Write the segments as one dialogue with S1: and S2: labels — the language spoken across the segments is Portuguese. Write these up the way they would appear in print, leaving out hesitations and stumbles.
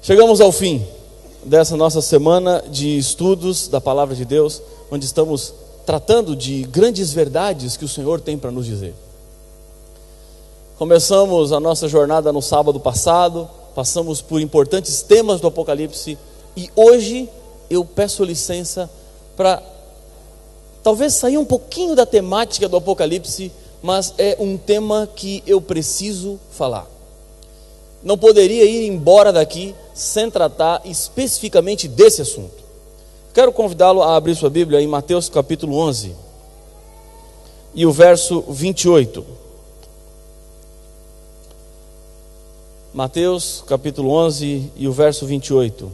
S1: Chegamos ao fim dessa nossa semana de estudos da Palavra de Deus, onde estamos tratando de grandes verdades que o Senhor tem para nos dizer. Começamos a nossa jornada no sábado passado, passamos por importantes temas do Apocalipse e hoje eu peço licença para talvez sair um pouquinho da temática do Apocalipse, mas é um tema que eu preciso falar. Não poderia ir embora daqui sem tratar especificamente desse assunto. Quero convidá-lo a abrir sua Bíblia em Mateus capítulo 11 e o verso 28. Mateus capítulo 11 e o verso 28.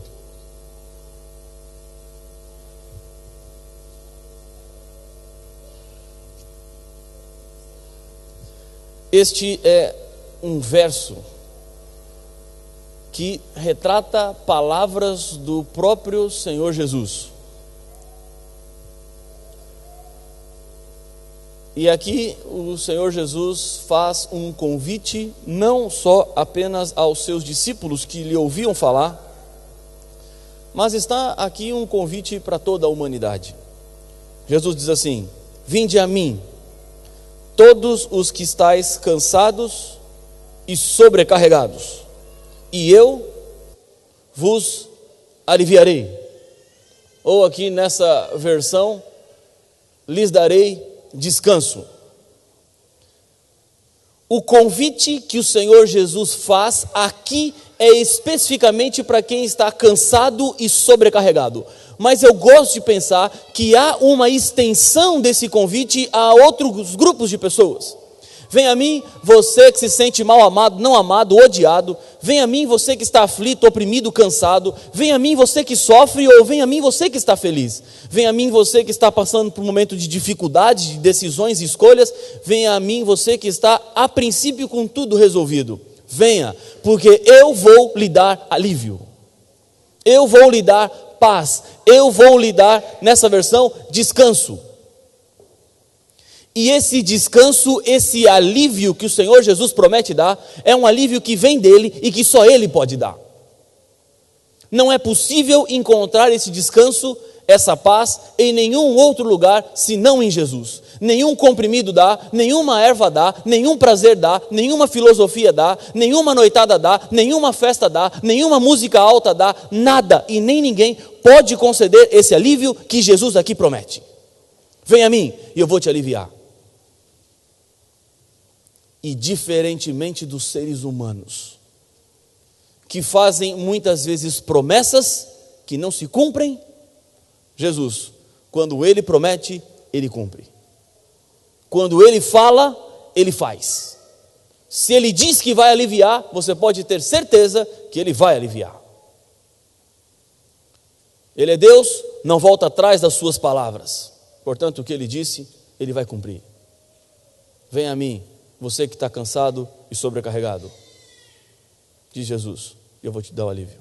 S1: Este é um verso que retrata palavras do próprio Senhor Jesus. E aqui o Senhor Jesus faz um convite não só apenas aos seus discípulos que lhe ouviam falar, mas está aqui um convite para toda a humanidade. Jesus diz assim: vinde a mim, todos os que estáis cansados e sobrecarregados, e eu vos aliviarei. Ou aqui nessa versão, lhes darei descanso. O convite que o Senhor Jesus faz aqui é especificamente para quem está cansado e sobrecarregado. Mas eu gosto de pensar que há uma extensão desse convite a outros grupos de pessoas. Vem a mim, você que se sente mal amado, não amado, odiado. Vem a mim, você que está aflito, oprimido, cansado. Vem a mim, você que sofre, ou vem a mim, você que está feliz. Vem a mim, você que está passando por um momento de dificuldade, de decisões e escolhas. Vem a mim, você que está a princípio com tudo resolvido. Venha, porque eu vou lhe dar alívio. Eu vou lhe dar paz. Eu vou lhe dar, nessa versão, descanso. E esse descanso, esse alívio que o Senhor Jesus promete dar, é um alívio que vem dele e que só ele pode dar. Não é possível encontrar esse descanso, essa paz, em nenhum outro lugar, senão em Jesus. Nenhum comprimido dá, nenhuma erva dá, nenhum prazer dá, nenhuma filosofia dá, nenhuma noitada dá, nenhuma festa dá, nenhuma música alta dá, nada e nem ninguém pode conceder esse alívio que Jesus aqui promete. Vem a mim e eu vou te aliviar. E diferentemente dos seres humanos, que fazem muitas vezes promessas que não se cumprem, Jesus, quando Ele promete, Ele cumpre. Quando Ele fala, Ele faz. Se Ele diz que vai aliviar, você pode ter certeza que Ele vai aliviar. Ele é Deus, não volta atrás das suas palavras. Portanto, o que Ele disse, Ele vai cumprir. Venha a mim, você que está cansado e sobrecarregado, diz Jesus, eu vou te dar o alívio.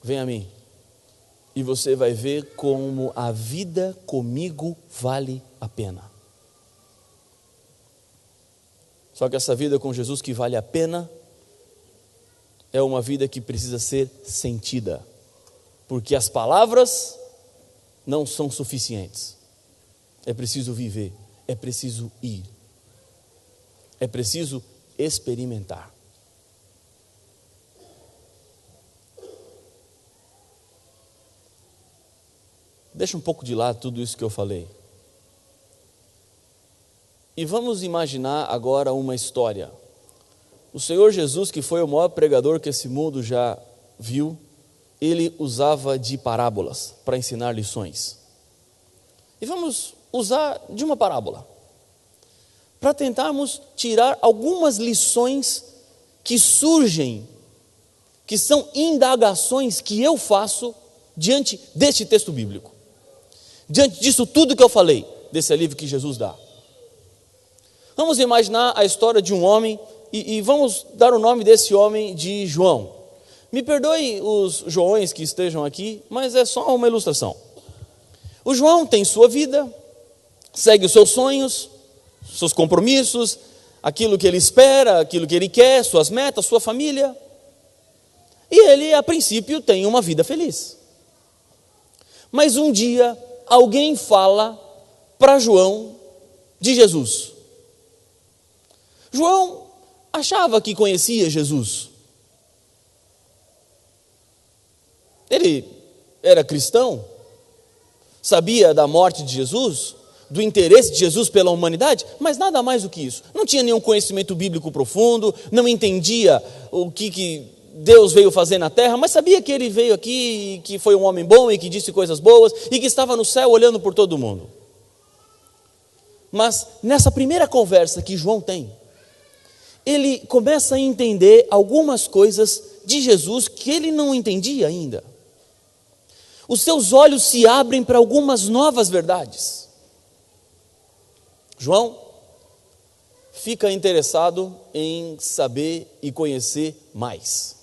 S1: Venha a mim, e você vai ver como a vida comigo vale a pena. Só que essa vida com Jesus que vale a pena, é uma vida que precisa ser sentida, porque as palavras não são suficientes. É preciso viver, é preciso ir. É preciso experimentar. Deixa um pouco de lado tudo isso que eu falei. E vamos imaginar agora uma história. O Senhor Jesus, que foi o maior pregador que esse mundo já viu, ele usava de parábolas para ensinar lições. E vamos usar de uma parábola para tentarmos tirar algumas lições que surgem, que são indagações que eu faço diante deste texto bíblico. Diante disso tudo que eu falei, desse alívio que Jesus dá. Vamos imaginar a história de um homem, e vamos dar o nome desse homem de João. Me perdoem os Joões que estejam aqui, mas é só uma ilustração. O João tem sua vida, segue os seus sonhos, seus compromissos, aquilo que ele espera, aquilo que ele quer, suas metas, sua família. E ele, a princípio, tem uma vida feliz. Mas um dia, alguém fala para João de Jesus. João achava que conhecia Jesus. Ele era cristão, sabia da morte de Jesus, do interesse de Jesus pela humanidade, mas nada mais do que isso. Não tinha nenhum conhecimento bíblico profundo, não entendia o que Deus veio fazer na terra, mas sabia que ele veio aqui, que foi um homem bom e que disse coisas boas e que estava no céu olhando por todo mundo. Mas nessa primeira conversa que João tem, ele começa a entender algumas coisas de Jesus que ele não entendia ainda. Os seus olhos se abrem para algumas novas verdades. João fica interessado em saber e conhecer mais.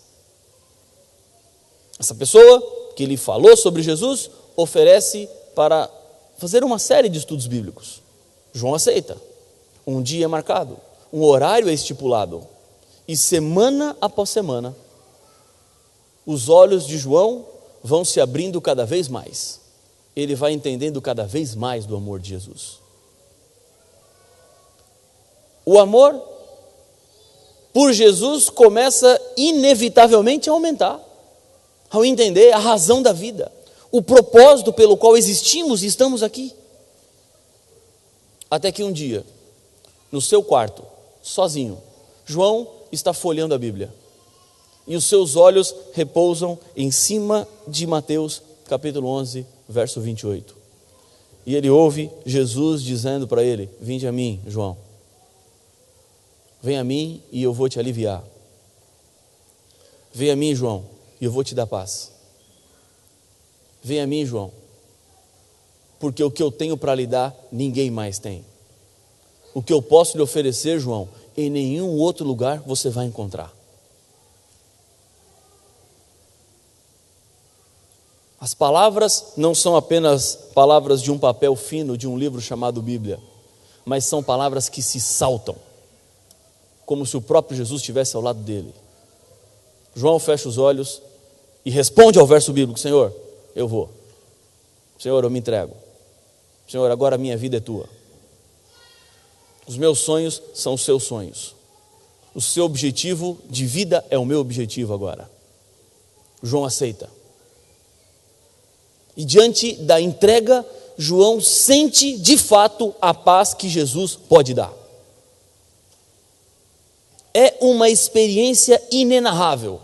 S1: Essa pessoa que lhe falou sobre Jesus oferece para fazer uma série de estudos bíblicos. João aceita. Um dia é marcado, um horário é estipulado. E semana após semana, os olhos de João vão se abrindo cada vez mais. Ele vai entendendo cada vez mais do amor de Jesus. O amor por Jesus começa inevitavelmente a aumentar, ao entender a razão da vida, o propósito pelo qual existimos e estamos aqui. Até que um dia, no seu quarto, sozinho, João está folheando a Bíblia. E os seus olhos repousam em cima de Mateus, capítulo 11, verso 28. E ele ouve Jesus dizendo para ele: vinde a mim, João. Vem a mim e eu vou te aliviar. Vem a mim, João, e eu vou te dar paz. Vem a mim, João, porque o que eu tenho para lhe dar, ninguém mais tem. O que eu posso lhe oferecer, João, em nenhum outro lugar você vai encontrar. As palavras não são apenas palavras de um papel fino, de um livro chamado Bíblia, mas são palavras que se saltam, como se o próprio Jesus estivesse ao lado dele. João fecha os olhos e responde ao verso bíblico: Senhor, eu vou. Senhor, eu me entrego. Senhor, agora a minha vida é tua. Os meus sonhos são os seus sonhos. O seu objetivo de vida é o meu objetivo agora. João aceita. E diante da entrega, João sente de fato a paz que Jesus pode dar. É uma experiência inenarrável.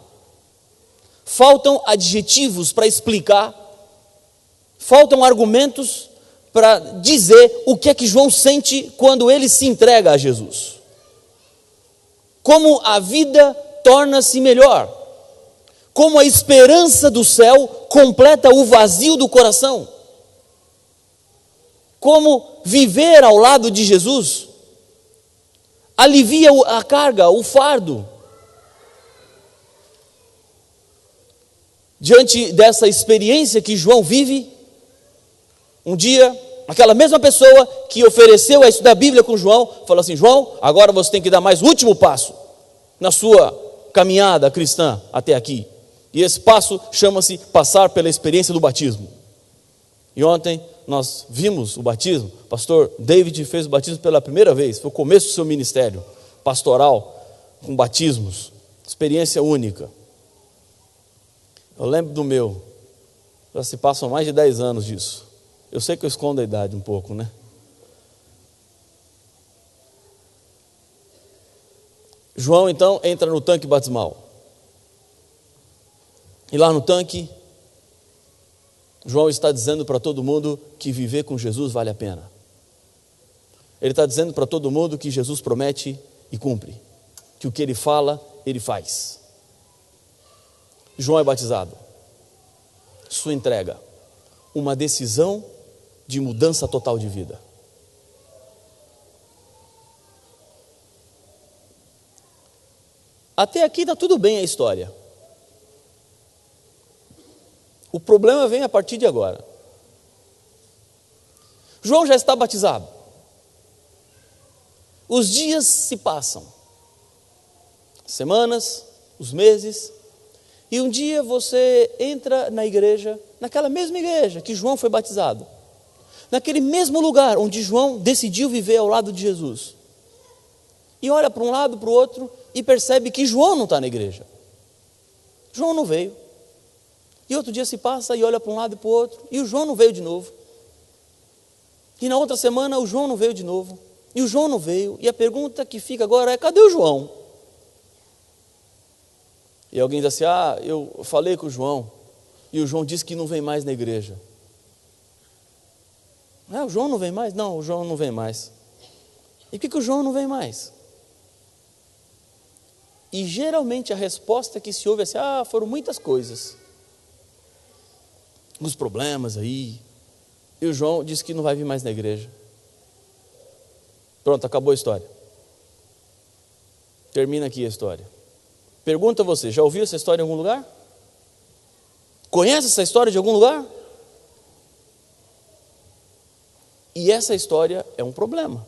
S1: Faltam adjetivos para explicar, faltam argumentos para dizer o que é que João sente quando ele se entrega a Jesus. Como a vida torna-se melhor, como a esperança do céu completa o vazio do coração, como viver ao lado de Jesus alivia a carga, o fardo. Diante dessa experiência que João vive, um dia, aquela mesma pessoa que ofereceu a estudar a Bíblia com João, falou assim: João, agora você tem que dar mais o último passo na sua caminhada cristã até aqui. E esse passo chama-se passar pela experiência do batismo. E ontem nós vimos o batismo. O pastor David fez o batismo pela primeira vez. Foi o começo do seu ministério pastoral com batismos. Experiência única. Eu lembro do meu. Já se passam mais de 10 anos disso. Eu sei que eu escondo a idade um pouco, né? João então entra no tanque batismal. E lá no tanque, João está dizendo para todo mundo que viver com Jesus vale a pena. Ele está dizendo para todo mundo que Jesus promete e cumpre, que o que ele fala, ele faz. João é batizado. Sua entrega, uma decisão de mudança total de vida. Até aqui está tudo bem a história. O problema vem a partir de agora. João já está batizado. Os dias se passam. Semanas, os meses. E um dia você entra na igreja, naquela mesma igreja que João foi batizado, naquele mesmo lugar onde João decidiu viver ao lado de Jesus, e olha para um lado, para o outro, e percebe que João não está na igreja. João não veio. E outro dia se passa e olha para um lado e para o outro, e o João não veio de novo. E na outra semana o João não veio de novo, e o João não veio, e a pergunta que fica agora é: cadê o João? E alguém diz assim: eu falei com o João, e o João disse que não vem mais na igreja. O João não vem mais? Não, o João não vem mais. E por que o João não vem mais? E geralmente a resposta que se ouve é assim: foram muitas coisas, uns problemas aí, e o João disse que não vai vir mais na igreja. Pronto, acabou a história. Termina aqui a história. Pergunta a você: já ouviu essa história em algum lugar? Conhece essa história de algum lugar? E essa história é um problema.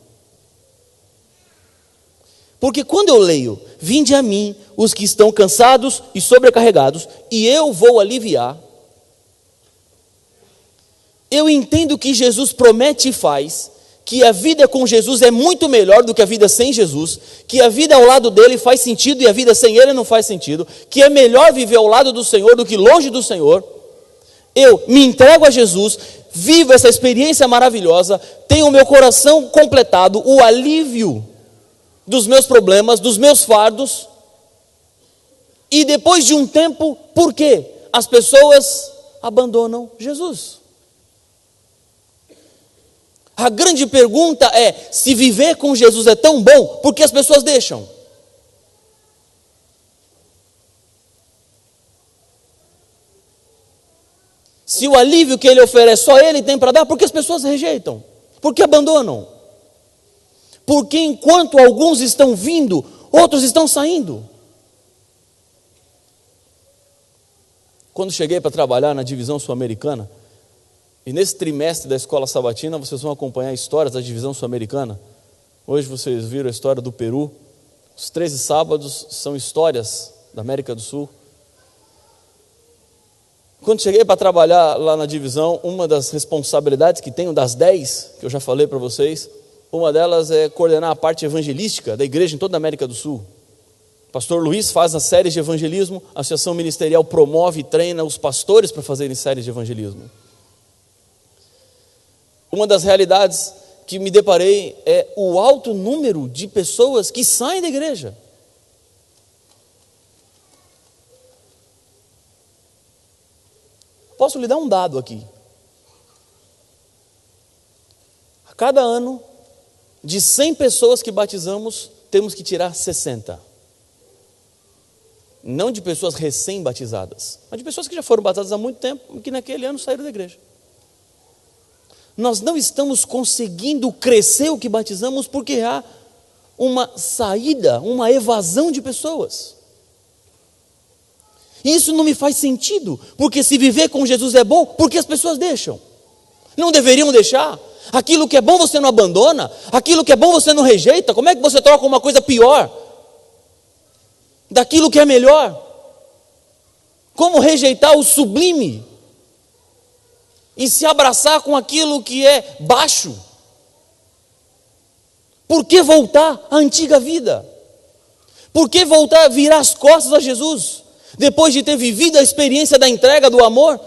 S1: Porque quando eu leio: vinde a mim os que estão cansados e sobrecarregados, e eu vou aliviar, eu entendo que Jesus promete e faz, que a vida com Jesus é muito melhor do que a vida sem Jesus, que a vida ao lado dele faz sentido e a vida sem ele não faz sentido, que é melhor viver ao lado do Senhor do que longe do Senhor. Eu me entrego a Jesus, vivo essa experiência maravilhosa, tenho o meu coração completado, o alívio dos meus problemas, dos meus fardos, e depois de um tempo, por quê? As pessoas abandonam Jesus. A grande pergunta é: se viver com Jesus é tão bom, por que as pessoas deixam? Se o alívio que ele oferece só ele tem para dar, por que as pessoas rejeitam? Por que abandonam? Porque enquanto alguns estão vindo, outros estão saindo. Quando cheguei para trabalhar na divisão sul-americana, e nesse trimestre da escola sabatina, vocês vão acompanhar histórias da divisão sul-americana. Hoje vocês viram a história do Peru. Os 13 sábados são histórias da América do Sul. Quando cheguei para trabalhar lá na divisão, uma das responsabilidades que tenho, das 10, que eu já falei para vocês, uma delas é coordenar a parte evangelística da igreja em toda a América do Sul. O pastor Luiz faz as séries de evangelismo, a associação ministerial promove e treina os pastores para fazerem séries de evangelismo. Uma das realidades que me deparei é o alto número de pessoas que saem da igreja. Posso lhe dar um dado aqui. A cada ano, de 100 pessoas que batizamos, temos que tirar 60. Não de pessoas recém-batizadas, mas de pessoas que já foram batizadas há muito tempo e que naquele ano saíram da igreja. Nós não estamos conseguindo crescer o que batizamos porque há uma saída, uma evasão de pessoas. Isso não me faz sentido, porque se viver com Jesus é bom, por que as pessoas deixam? Não deveriam deixar? Aquilo que é bom você não abandona, aquilo que é bom você não rejeita. Como é que você troca uma coisa pior daquilo que é melhor? Como rejeitar o sublime e se abraçar com aquilo que é baixo? Por que voltar à antiga vida? Por que voltar a virar as costas a Jesus? Depois de ter vivido a experiência da entrega, do amor,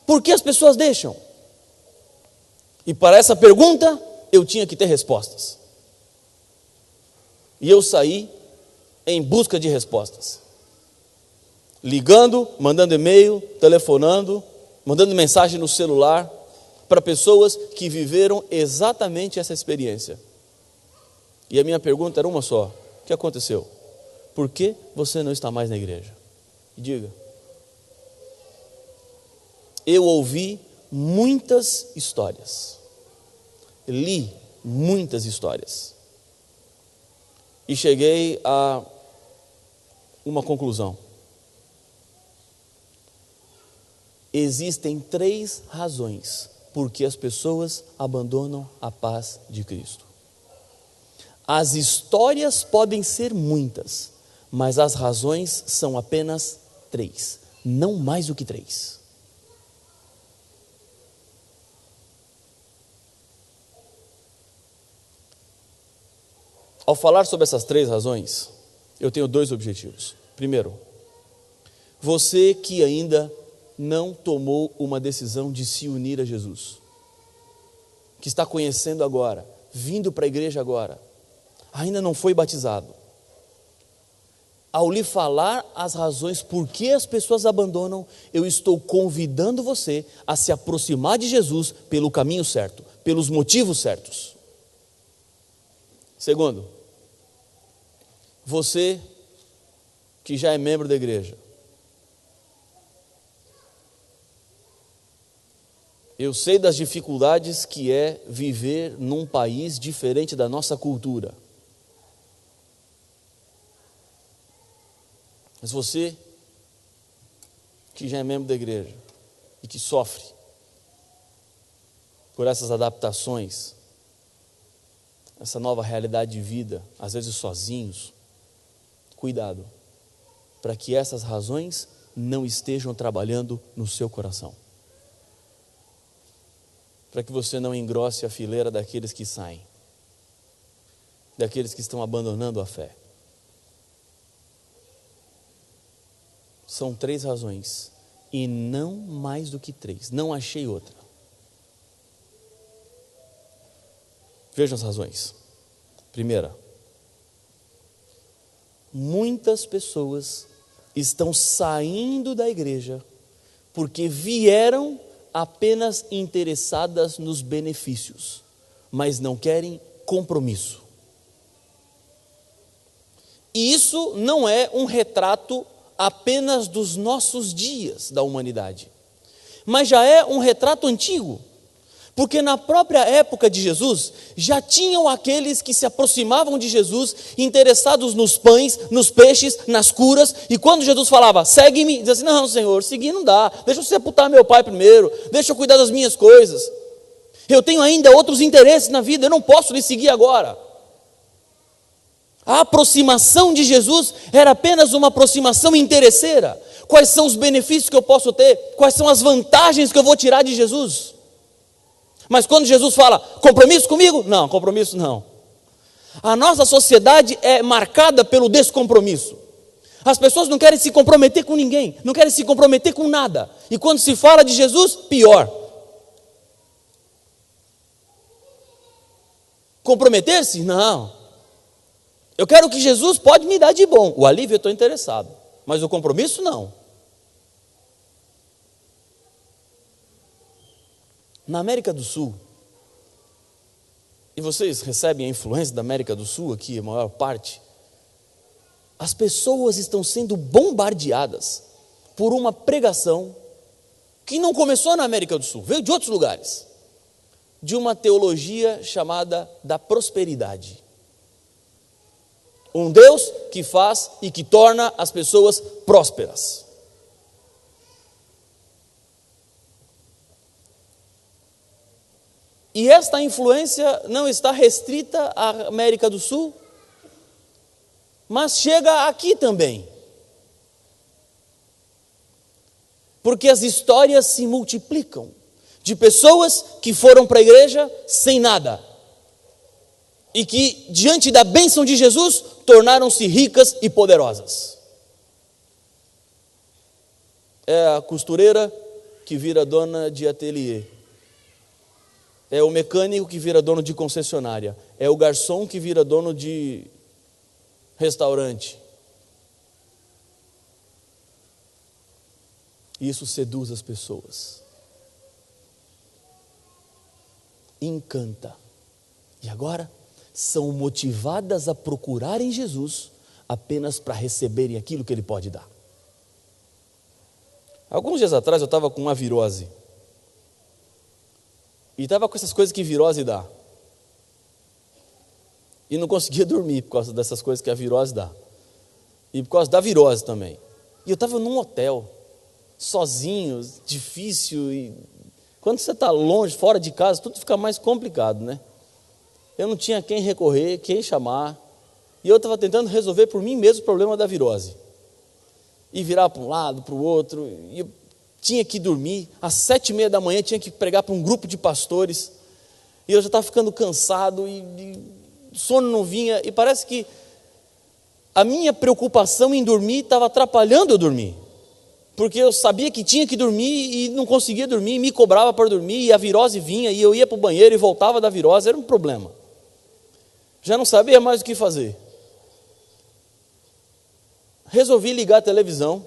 S1: por que as pessoas deixam? E para essa pergunta, eu tinha que ter respostas. E eu saí em busca de respostas. Ligando, mandando e-mail, telefonando, mandando mensagem no celular, para pessoas que viveram exatamente essa experiência. E a minha pergunta era uma só: o que aconteceu? Por que você não está mais na igreja? Diga. Eu ouvi muitas histórias, li muitas histórias, e cheguei a uma conclusão. Existem 3 razões por que as pessoas abandonam a paz de Cristo. As histórias podem ser muitas, mas as razões são apenas 3, não mais do que 3. Ao falar sobre essas 3 razões, eu tenho 2 objetivos. Primeiro, você que ainda não tomou uma decisão de se unir a Jesus, que está conhecendo agora, vindo para a igreja agora, ainda não foi batizado. Ao lhe falar as razões por que as pessoas abandonam, eu estou convidando você a se aproximar de Jesus pelo caminho certo, pelos motivos certos. Segundo, você que já é membro da igreja, eu sei das dificuldades que é viver num país diferente da nossa cultura. Mas você que já é membro da igreja e que sofre por essas adaptações, essa nova realidade de vida, às vezes sozinhos, cuidado, para que essas razões não estejam trabalhando no seu coração. Para que você não engrosse a fileira daqueles que saem, daqueles que estão abandonando a fé. São 3 razões, e não mais do que 3, não achei outra. Vejam as razões. Primeira, muitas pessoas estão saindo da igreja porque vieram apenas interessadas nos benefícios, mas não querem compromisso. E isso não é um retrato apenas dos nossos dias da humanidade, mas já é um retrato antigo, porque na própria época de Jesus, já tinham aqueles que se aproximavam de Jesus, interessados nos pães, nos peixes, nas curas, e quando Jesus falava, segue-me, dizia assim, não Senhor, seguir não dá, deixa eu sepultar meu pai primeiro, deixa eu cuidar das minhas coisas, eu tenho ainda outros interesses na vida, eu não posso lhe seguir agora. A aproximação de Jesus era apenas uma aproximação interesseira. Quais são os benefícios que eu posso ter? Quais são as vantagens que eu vou tirar de Jesus? Mas quando Jesus fala, compromisso comigo? Não, compromisso não. A nossa sociedade é marcada pelo descompromisso. As pessoas não querem se comprometer com ninguém, não querem se comprometer com nada. E quando se fala de Jesus, pior. Comprometer-se? Não. Eu quero o que Jesus pode me dar de bom. O alívio eu estou interessado, mas o compromisso não. Na América do Sul, e vocês recebem a influência da América do Sul aqui, a maior parte, as pessoas estão sendo bombardeadas por uma pregação que não começou na América do Sul, veio de outros lugares, de uma teologia chamada da prosperidade. Um Deus que faz e que torna as pessoas prósperas. E esta influência não está restrita à América do Sul, mas chega aqui também. Porque as histórias se multiplicam de pessoas que foram para a igreja sem nada e que, diante da bênção de Jesus, tornaram-se ricas e poderosas. É a costureira que vira dona de ateliê. É o mecânico que vira dono de concessionária. É o garçom que vira dono de restaurante. Isso seduz as pessoas. Encanta. E agora são motivadas a procurarem Jesus apenas para receberem aquilo que Ele pode dar. Alguns dias atrás eu estava com uma virose. E estava com essas coisas que virose dá. E não conseguia dormir por causa dessas coisas que a virose dá. E por causa da virose também. E eu estava num hotel, sozinho, difícil. E quando você está longe, fora de casa, tudo fica mais complicado, né? Eu não tinha quem recorrer, quem chamar. E eu estava tentando resolver por mim mesmo o problema da virose. e virava para um lado, para o outro, e eu tinha que dormir. Às 7h30 da manhã tinha que pregar para um grupo de pastores, e eu já estava ficando cansado, e sono não vinha, e parece que a minha preocupação em dormir estava atrapalhando eu dormir, porque eu sabia que tinha que dormir e não conseguia dormir, me cobrava para dormir, e a virose vinha, e eu ia para o banheiro e voltava da virose, era um problema. Já não sabia mais o que fazer. Resolvi ligar a televisão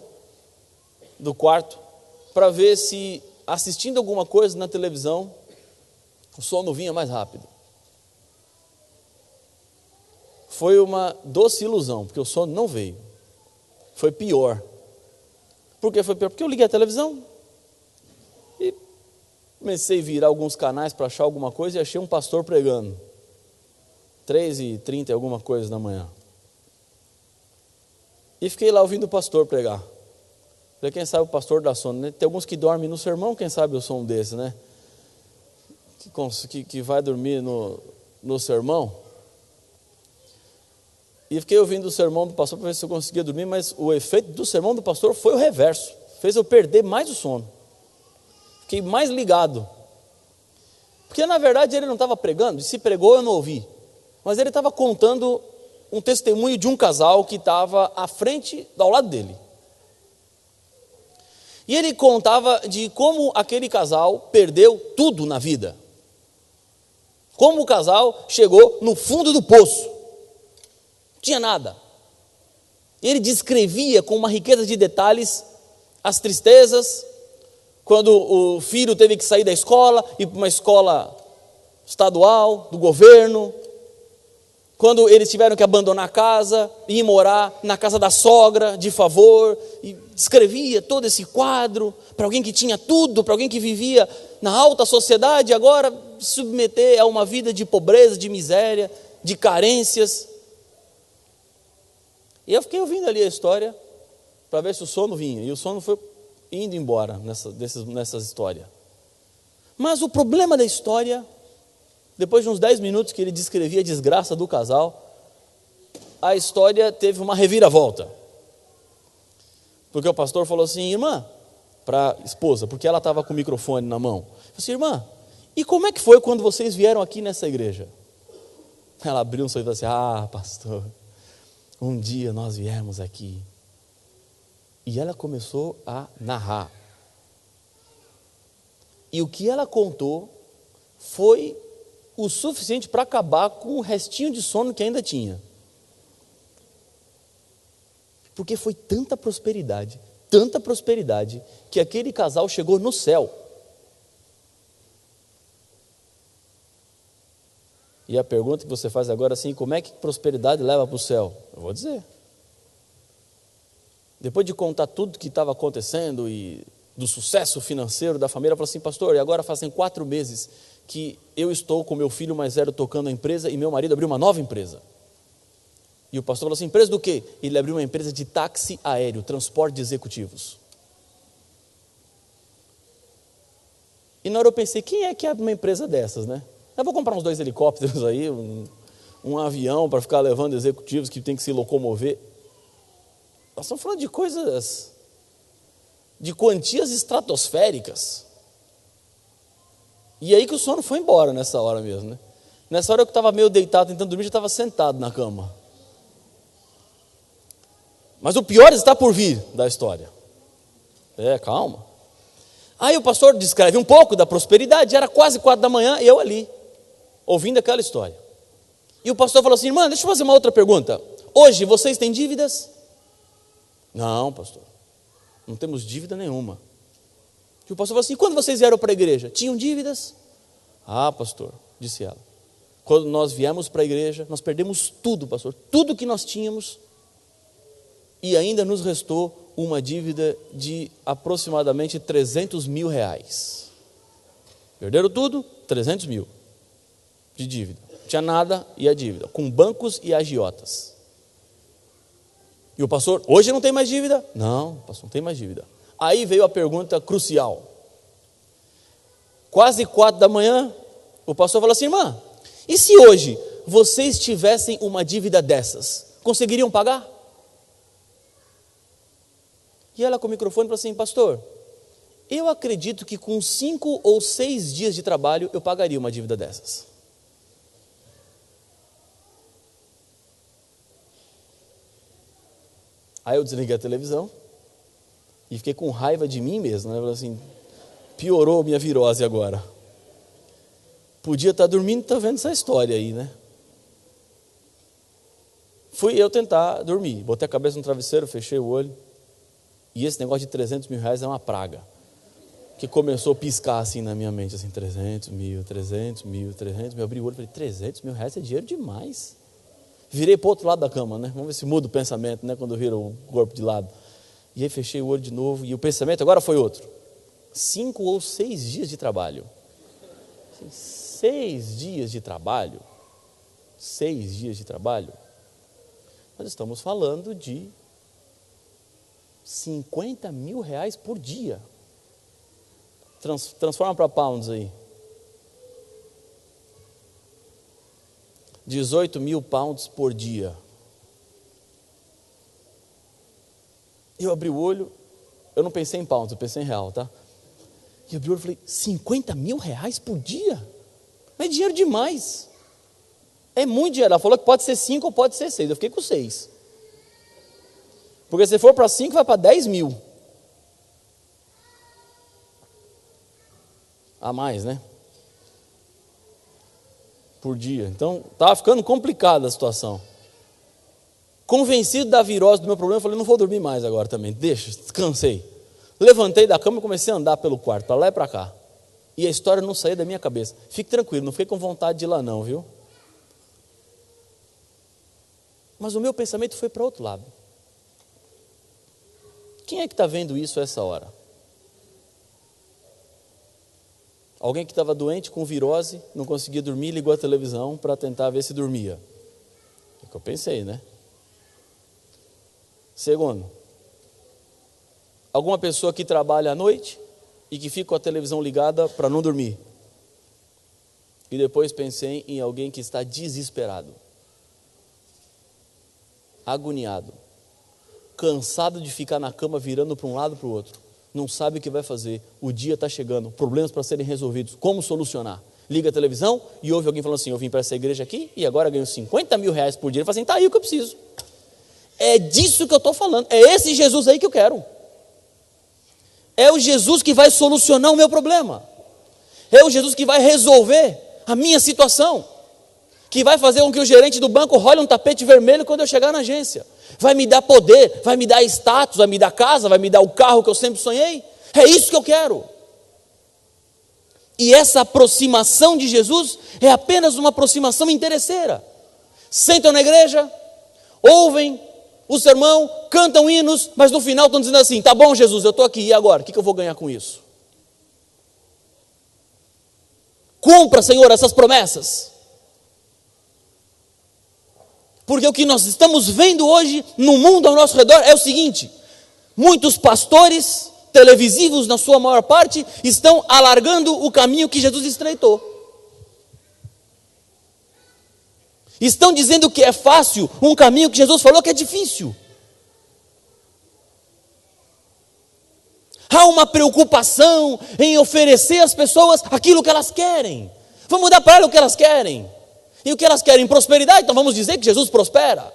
S1: do quarto para ver se, assistindo alguma coisa na televisão, o sono vinha mais rápido. Foi uma doce ilusão, porque o sono não veio. Foi pior. Por que foi pior? Porque eu liguei a televisão e comecei a virar alguns canais para achar alguma coisa e achei um pastor pregando. 3h30 alguma coisa da manhã. E fiquei lá ouvindo o pastor pregar. Falei, quem sabe o pastor dá sono, né? Tem alguns que dormem no sermão, quem sabe eu sou um desses, né? Que vai dormir no sermão. E fiquei ouvindo o sermão do pastor para ver se eu conseguia dormir, mas o efeito do sermão do pastor foi o reverso. Fez eu perder mais o sono. Fiquei mais ligado. Porque na verdade ele não estava pregando, e se pregou eu não ouvi. Mas ele estava contando um testemunho de um casal que estava à frente, ao lado dele. E ele contava de como aquele casal perdeu tudo na vida. Como o casal chegou no fundo do poço. Não tinha nada. Ele descrevia com uma riqueza de detalhes as tristezas, quando o filho teve que sair da escola, ir para uma escola estadual, do governo, quando eles tiveram que abandonar a casa e ir morar na casa da sogra, de favor, e descrevia todo esse quadro, para alguém que tinha tudo, para alguém que vivia na alta sociedade, agora submeter a uma vida de pobreza, de miséria, de carências. E eu fiquei ouvindo ali a história, para ver se o sono vinha, e o sono foi indo embora nessa história. Mas o problema da história, depois de uns 10 minutos que ele descrevia a desgraça do casal, a história teve uma reviravolta. Porque o pastor falou assim, irmã, para a esposa, porque ela estava com o microfone na mão. Falei assim, irmã, e como é que foi quando vocês vieram aqui nessa igreja? Ela abriu um sorriso e falou assim, pastor, um dia nós viemos aqui. E ela começou a narrar. E o que ela contou foi o suficiente para acabar com o restinho de sono que ainda tinha. Porque foi tanta prosperidade, que aquele casal chegou no céu. E a pergunta que você faz agora assim, como é que prosperidade leva para o céu? Eu vou dizer. Depois de contar tudo que estava acontecendo e do sucesso financeiro da família, ela falou assim, pastor, e agora fazem 4 meses que eu estou com meu filho mais velho tocando a empresa e meu marido abriu uma nova empresa. E o pastor falou assim, empresa do quê? Ele abriu uma empresa de táxi aéreo, transporte de executivos. E na hora eu pensei, quem é que abre uma empresa dessas, né? Eu vou comprar uns 2 helicópteros aí, um avião para ficar levando executivos que tem que se locomover. Nós estamos falando de coisas, de quantias estratosféricas. E aí que o sono foi embora nessa hora mesmo, né? Nessa hora eu estava meio deitado, tentando dormir, já estava sentado na cama. Mas o pior está por vir da história. Calma. Aí o pastor descreve um pouco da prosperidade, era quase 4 da manhã, e eu ali, ouvindo aquela história. E o pastor falou assim, irmã, deixa eu fazer uma outra pergunta. Hoje vocês têm dívidas? Não, pastor, não temos dívida nenhuma. E o pastor falou assim, quando vocês vieram para a igreja, tinham dívidas? Pastor, disse ela, quando nós viemos para a igreja, nós perdemos tudo, pastor, tudo que nós tínhamos, e ainda nos restou uma dívida de aproximadamente 300 mil reais. Perderam tudo, 300 mil de dívida. Não tinha nada e a dívida, com bancos e agiotas. E o pastor, hoje não tem mais dívida? Não, pastor, não tem mais dívida. Aí veio a pergunta crucial. Quase 4 da manhã, o pastor falou assim, irmã, e se hoje vocês tivessem uma dívida dessas, conseguiriam pagar? E ela com o microfone falou assim: pastor, eu acredito que com 5 ou 6 dias de trabalho eu pagaria uma dívida dessas. Aí eu desliguei a televisão e fiquei com raiva de mim mesmo, né? Falei assim, piorou minha virose agora. Podia estar dormindo e estar vendo essa história aí, né? Fui eu tentar dormir, botei a cabeça no travesseiro, fechei o olho, e esse negócio de 300 mil reais é uma praga, que começou a piscar assim na minha mente, assim, 300 mil, 300 mil, 300 mil, abri o olho e falei, 300 mil reais é dinheiro demais. Virei para o outro lado da cama, né? Vamos ver se muda o pensamento, né? Quando vira o corpo de lado. E aí fechei o olho de novo, e o pensamento agora foi outro. 5 ou 6 dias de trabalho. 6 dias de trabalho. 6 dias de trabalho. Nós estamos falando de 50 mil reais por dia. Transforma para pounds aí. 18 mil pounds por dia. Eu abri o olho, eu não pensei em pounds, eu pensei em real, tá? E eu abri o olho e falei, 50 mil reais por dia? É dinheiro demais. É muito dinheiro. Ela falou que pode ser 5 ou pode ser 6. Eu fiquei com 6. Porque se for para 5, vai para 10 mil. A mais, né? Por dia. Então, estava ficando complicada a situação. Convencido da virose do meu problema, eu falei, não vou dormir mais agora também. Deixa, descansei. Levantei da cama e comecei a andar pelo quarto, para lá e para cá. E a história não saía da minha cabeça. Fique tranquilo, não fiquei com vontade de ir lá não, viu? Mas o meu pensamento foi para outro lado. Quem é que está vendo isso a essa hora? Alguém que estava doente com virose, não conseguia dormir, ligou a televisão para tentar ver se dormia. É o que eu pensei, né? Segundo, alguma pessoa que trabalha à noite e que fica com a televisão ligada para não dormir. E depois pensei em alguém que está desesperado, agoniado, cansado de ficar na cama virando para um lado para o outro, não sabe o que vai fazer, o dia está chegando, problemas para serem resolvidos, como solucionar? Liga a televisão e ouve alguém falando assim, eu vim para essa igreja aqui e agora ganho 50 mil reais por dia. Ele fala assim, está aí o que eu preciso. É disso que eu estou falando, é esse Jesus aí que eu quero. É o Jesus que vai solucionar o meu problema. É o Jesus que vai resolver a minha situação. Que vai fazer com que o gerente do banco role um tapete vermelho quando eu chegar na agência. Vai me dar poder, vai me dar status, vai me dar casa, vai me dar o carro que eu sempre sonhei. É isso que eu quero. E essa aproximação de Jesus é apenas uma aproximação interesseira. Sentam na igreja, ouvem o sermão, cantam hinos, mas no final estão dizendo assim, tá bom Jesus, eu estou aqui, e agora? O que eu vou ganhar com isso? Cumpra, Senhor, essas promessas. Porque o que nós estamos vendo hoje no mundo ao nosso redor é o seguinte, muitos pastores televisivos, na sua maior parte, estão alargando o caminho que Jesus estreitou. Estão dizendo que é fácil um caminho que Jesus falou que é difícil. Há uma preocupação em oferecer às pessoas aquilo que elas querem. Vamos dar para elas o que elas querem. E o que elas querem? Prosperidade? Então vamos dizer que Jesus prospera.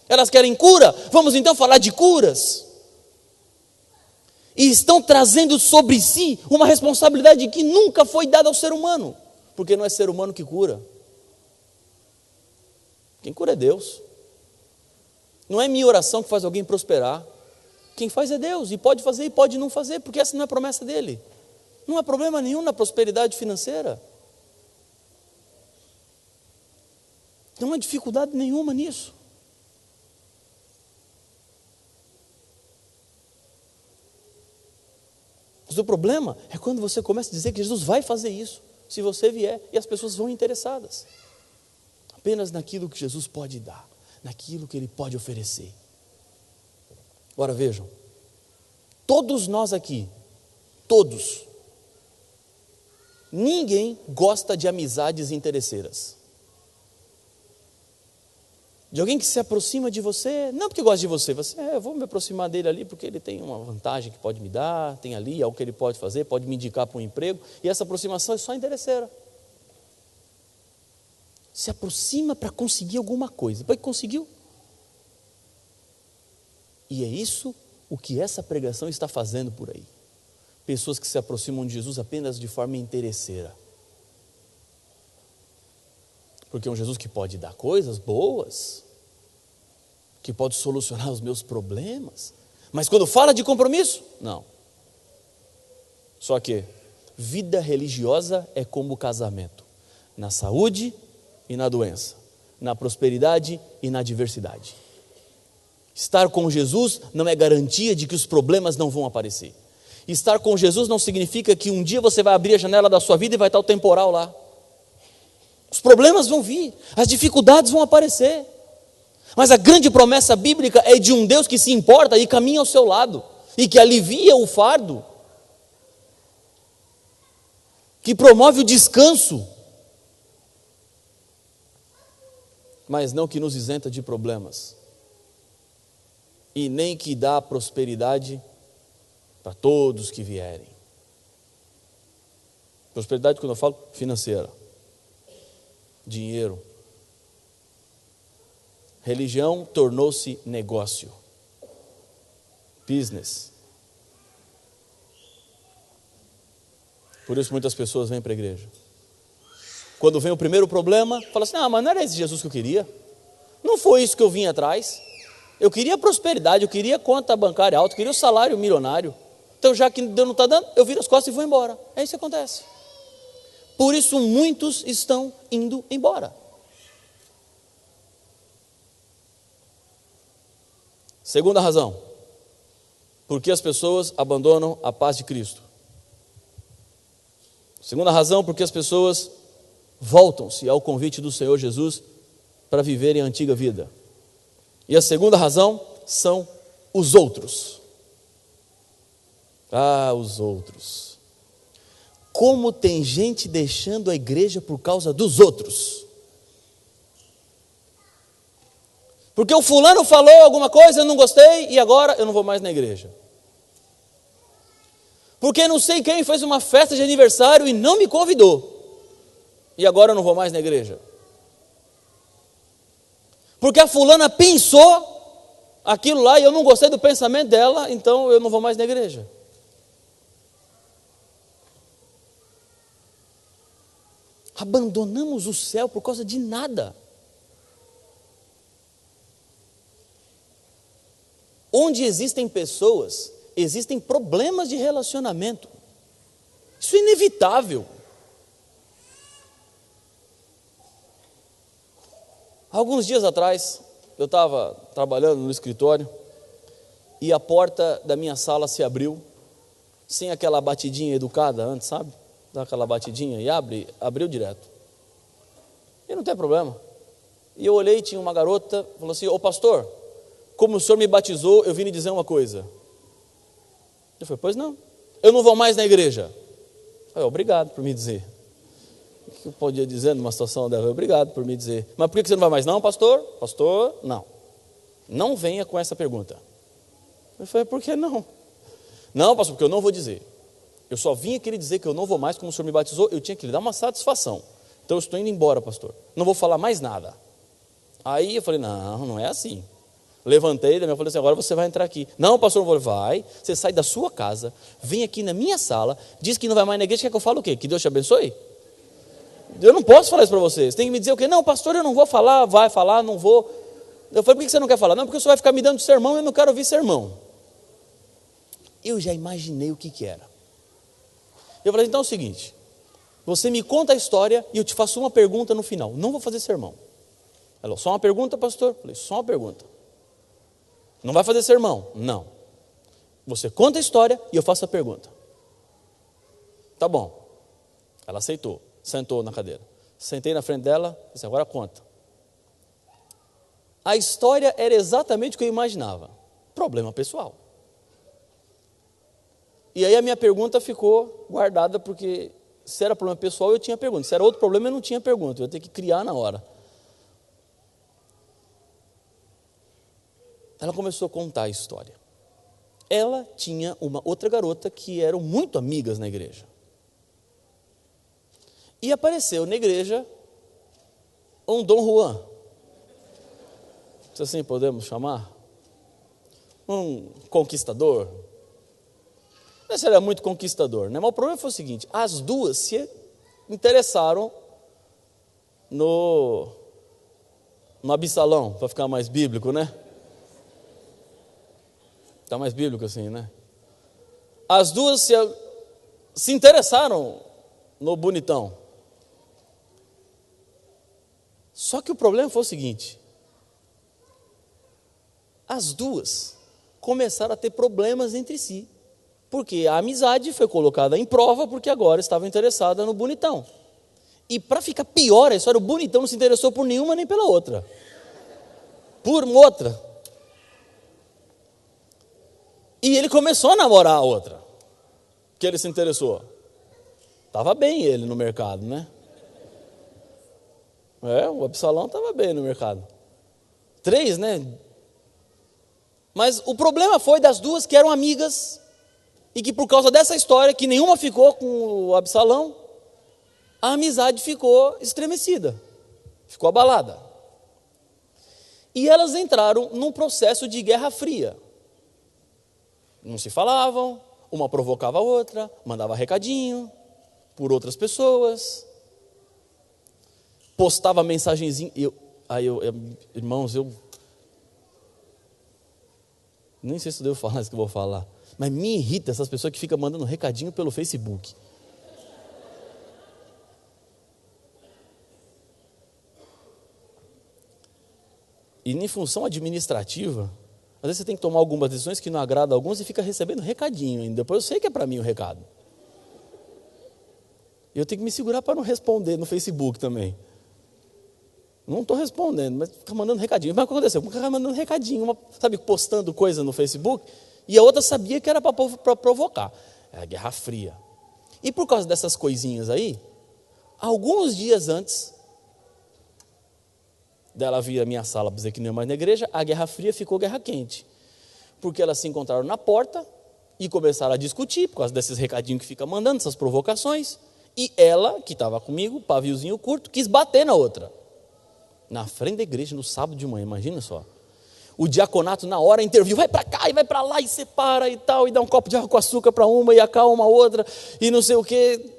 S1: Elas querem cura? Vamos então falar de curas. E estão trazendo sobre si uma responsabilidade que nunca foi dada ao ser humano. Porque não é ser humano que cura. Quem cura é Deus. Não é minha oração que faz alguém prosperar. Quem faz é Deus. E pode fazer e pode não fazer, porque essa não é promessa dele. Não há problema nenhum na prosperidade financeira. Não há dificuldade nenhuma nisso. Mas o problema é quando você começa a dizer que Jesus vai fazer isso, se você vier, e as pessoas vão interessadas. Apenas naquilo que Jesus pode dar, naquilo que Ele pode oferecer. Agora vejam, todos nós aqui, todos, ninguém gosta de amizades interesseiras. De alguém que se aproxima de você, não porque gosta de você, eu vou me aproximar dele ali porque ele tem uma vantagem que pode me dar, tem ali algo que ele pode fazer, pode me indicar para um emprego, e essa aproximação é só interesseira. Se aproxima para conseguir alguma coisa, depois que conseguiu. E é isso o que essa pregação está fazendo por aí. Pessoas que se aproximam de Jesus apenas de forma interesseira. Porque é um Jesus que pode dar coisas boas, que pode solucionar os meus problemas, mas quando fala de compromisso, não. Só que vida religiosa é como casamento, na saúde e na doença, na prosperidade e na adversidade. Estar com Jesus não é garantia de que os problemas não vão aparecer. Estar com Jesus não significa que um dia você vai abrir a janela da sua vida e vai estar o temporal lá. Os problemas vão vir, as dificuldades vão aparecer. Mas a grande promessa bíblica é de um Deus que se importa e caminha ao seu lado, e que alivia o fardo, que promove o descanso, mas não que nos isenta de problemas, e nem que dá prosperidade para todos que vierem. Prosperidade, quando eu falo, financeira, dinheiro. Religião tornou-se negócio, business. Por isso muitas pessoas vêm para a igreja. Quando vem o primeiro problema, fala assim, mas não era esse Jesus que eu queria. Não foi isso que eu vim atrás. Eu queria prosperidade, eu queria conta bancária alta, eu queria o salário milionário. Então já que Deus não está dando, eu viro as costas e vou embora. É isso que acontece. Por isso muitos estão indo embora. Segunda razão, porque as pessoas abandonam a paz de Cristo. Segunda razão, porque as pessoas voltam-se ao convite do Senhor Jesus para viverem a antiga vida. E a segunda razão são os outros. Os outros. Como tem gente deixando a igreja por causa dos outros? Porque o fulano falou alguma coisa, eu não gostei, e agora eu não vou mais na igreja. Porque não sei quem fez uma festa de aniversário e não me convidou, e agora eu não vou mais na igreja. Porque a fulana pensou aquilo lá e eu não gostei do pensamento dela, então eu não vou mais na igreja. Abandonamos o céu por causa de nada. Onde existem pessoas, existem problemas de relacionamento. Isso é inevitável. Alguns dias atrás, eu estava trabalhando no escritório e a porta da minha sala se abriu, sem aquela batidinha educada antes, sabe? Dá aquela batidinha e abriu direto. E não tem problema. E eu olhei, tinha uma garota, falou assim, pastor, como o senhor me batizou, eu vim lhe dizer uma coisa. Eu falei, pois não, eu não vou mais na igreja. Eu falei, obrigado por me dizer. O que eu podia dizer numa situação dela? Obrigado por me dizer. Mas por que você não vai mais? Não, pastor? Pastor, não. Não venha com essa pergunta. Eu falei, por que não? Não, pastor, porque eu não vou dizer. Eu só vim aqui lhe dizer que eu não vou mais, como o senhor me batizou, eu tinha que lhe dar uma satisfação. Então eu estou indo embora, pastor. Não vou falar mais nada. Aí eu falei, não é assim. Levantei, daí eu falei assim, agora você vai entrar aqui. Não, pastor, não vou. Vai, você sai da sua casa, vem aqui na minha sala, diz que não vai mais na igreja, quer que eu fale o quê? Que Deus te abençoe? Eu não posso falar isso para vocês. Tem que me dizer o quê? Não, pastor, eu não vou falar, vai falar, não vou. Eu falei, por que você não quer falar? Não, porque o senhor vai ficar me dando sermão e eu não quero ouvir sermão. Eu já imaginei o que era. Eu falei, então é o seguinte, você me conta a história e eu te faço uma pergunta no final. Não vou fazer sermão. Ela, só uma pergunta, pastor? Eu falei, só uma pergunta. Não vai fazer sermão? Não. Você conta a história e eu faço a pergunta. Tá bom. Ela aceitou, sentou na cadeira. Sentei na frente dela, disse, agora conta. A história era exatamente o que eu imaginava. Problema pessoal. E aí a minha pergunta ficou guardada, porque se era problema pessoal eu tinha pergunta. Se era outro problema eu não tinha pergunta, eu ia ter que criar na hora. ela começou a contar a história. Ela tinha uma outra garota que eram muito amigas na igreja. E apareceu na igreja um Dom Juan, se assim podemos chamar, um conquistador. Não sei se era muito conquistador, né? Mas o problema foi o seguinte: as duas se interessaram no Absalão, para ficar mais bíblico, né? Está mais bíblico assim, né? As duas se interessaram no bonitão. Só que o problema foi o seguinte: as duas começaram a ter problemas entre si, porque a amizade foi colocada em prova, porque agora estava interessada no bonitão. E para ficar pior a história, o bonitão não se interessou por nenhuma nem pela outra. Por outra. E ele começou a namorar a outra, que ele se interessou. Estava bem ele no mercado, né? O Absalão estava bem no mercado. 3, né? Mas o problema foi das duas que eram amigas, e que por causa dessa história, que nenhuma ficou com o Absalão, a amizade ficou estremecida, ficou abalada. E elas entraram num processo de guerra fria. Não se falavam, uma provocava a outra, mandava recadinho por outras pessoas, postava mensagenzinha. Irmãos, eu nem sei se eu devo falar isso que eu vou falar, mas me irrita essas pessoas que ficam mandando recadinho pelo Facebook. E em função administrativa, às vezes você tem que tomar algumas decisões que não agradam a alguns e fica recebendo recadinho ainda. Depois eu sei que é para mim o recado. E eu tenho que me segurar para não responder no Facebook também. Não estou respondendo, mas fica mandando recadinho. Mas o que aconteceu? Fica mandando recadinho, postando coisa no Facebook, e a outra sabia que era para provocar. É a Guerra Fria. E por causa dessas coisinhas aí, alguns dias antes dela vir à minha sala para dizer que não ia mais na igreja, a Guerra Fria ficou Guerra Quente. Porque elas se encontraram na porta e começaram a discutir, por causa desses recadinhos que fica mandando, essas provocações. E ela, que estava comigo, paviozinho curto, quis bater na outra. Na frente da igreja, no sábado de manhã, imagina só. O diaconato, na hora, interviu, vai para cá e vai para lá e separa e tal, e dá um copo de água com açúcar para uma e acalma a outra, e não sei o quê.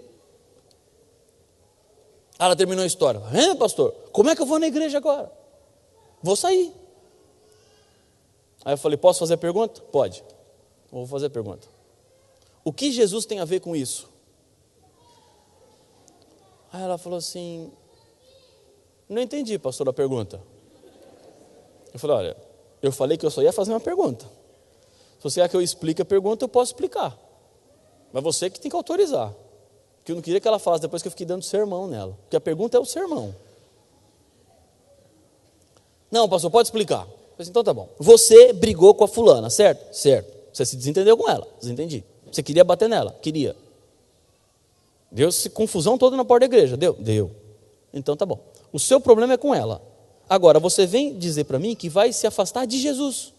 S1: Ela terminou a história. Pastor, como é que eu vou na igreja agora? Vou sair. Aí eu falei, posso fazer a pergunta? Pode. Vou fazer a pergunta. O que Jesus tem a ver com isso? Aí ela falou assim, não entendi, pastor, a pergunta. Eu falei, olha, eu falei que eu só ia fazer uma pergunta. Se você quer que eu explique a pergunta, eu posso explicar. Mas você que tem que autorizar. Porque eu não queria que ela falasse depois que eu fiquei dando sermão nela. Porque a pergunta é o sermão. Não, pastor, pode explicar. Eu falei, então tá bom. Você brigou com a fulana, certo? Certo. Você se desentendeu com ela. Desentendi. Você queria bater nela? Queria. Deu confusão toda na porta da igreja? Deu? Deu. Então tá bom. O seu problema é com ela. Agora, você vem dizer para mim que vai se afastar de Jesus.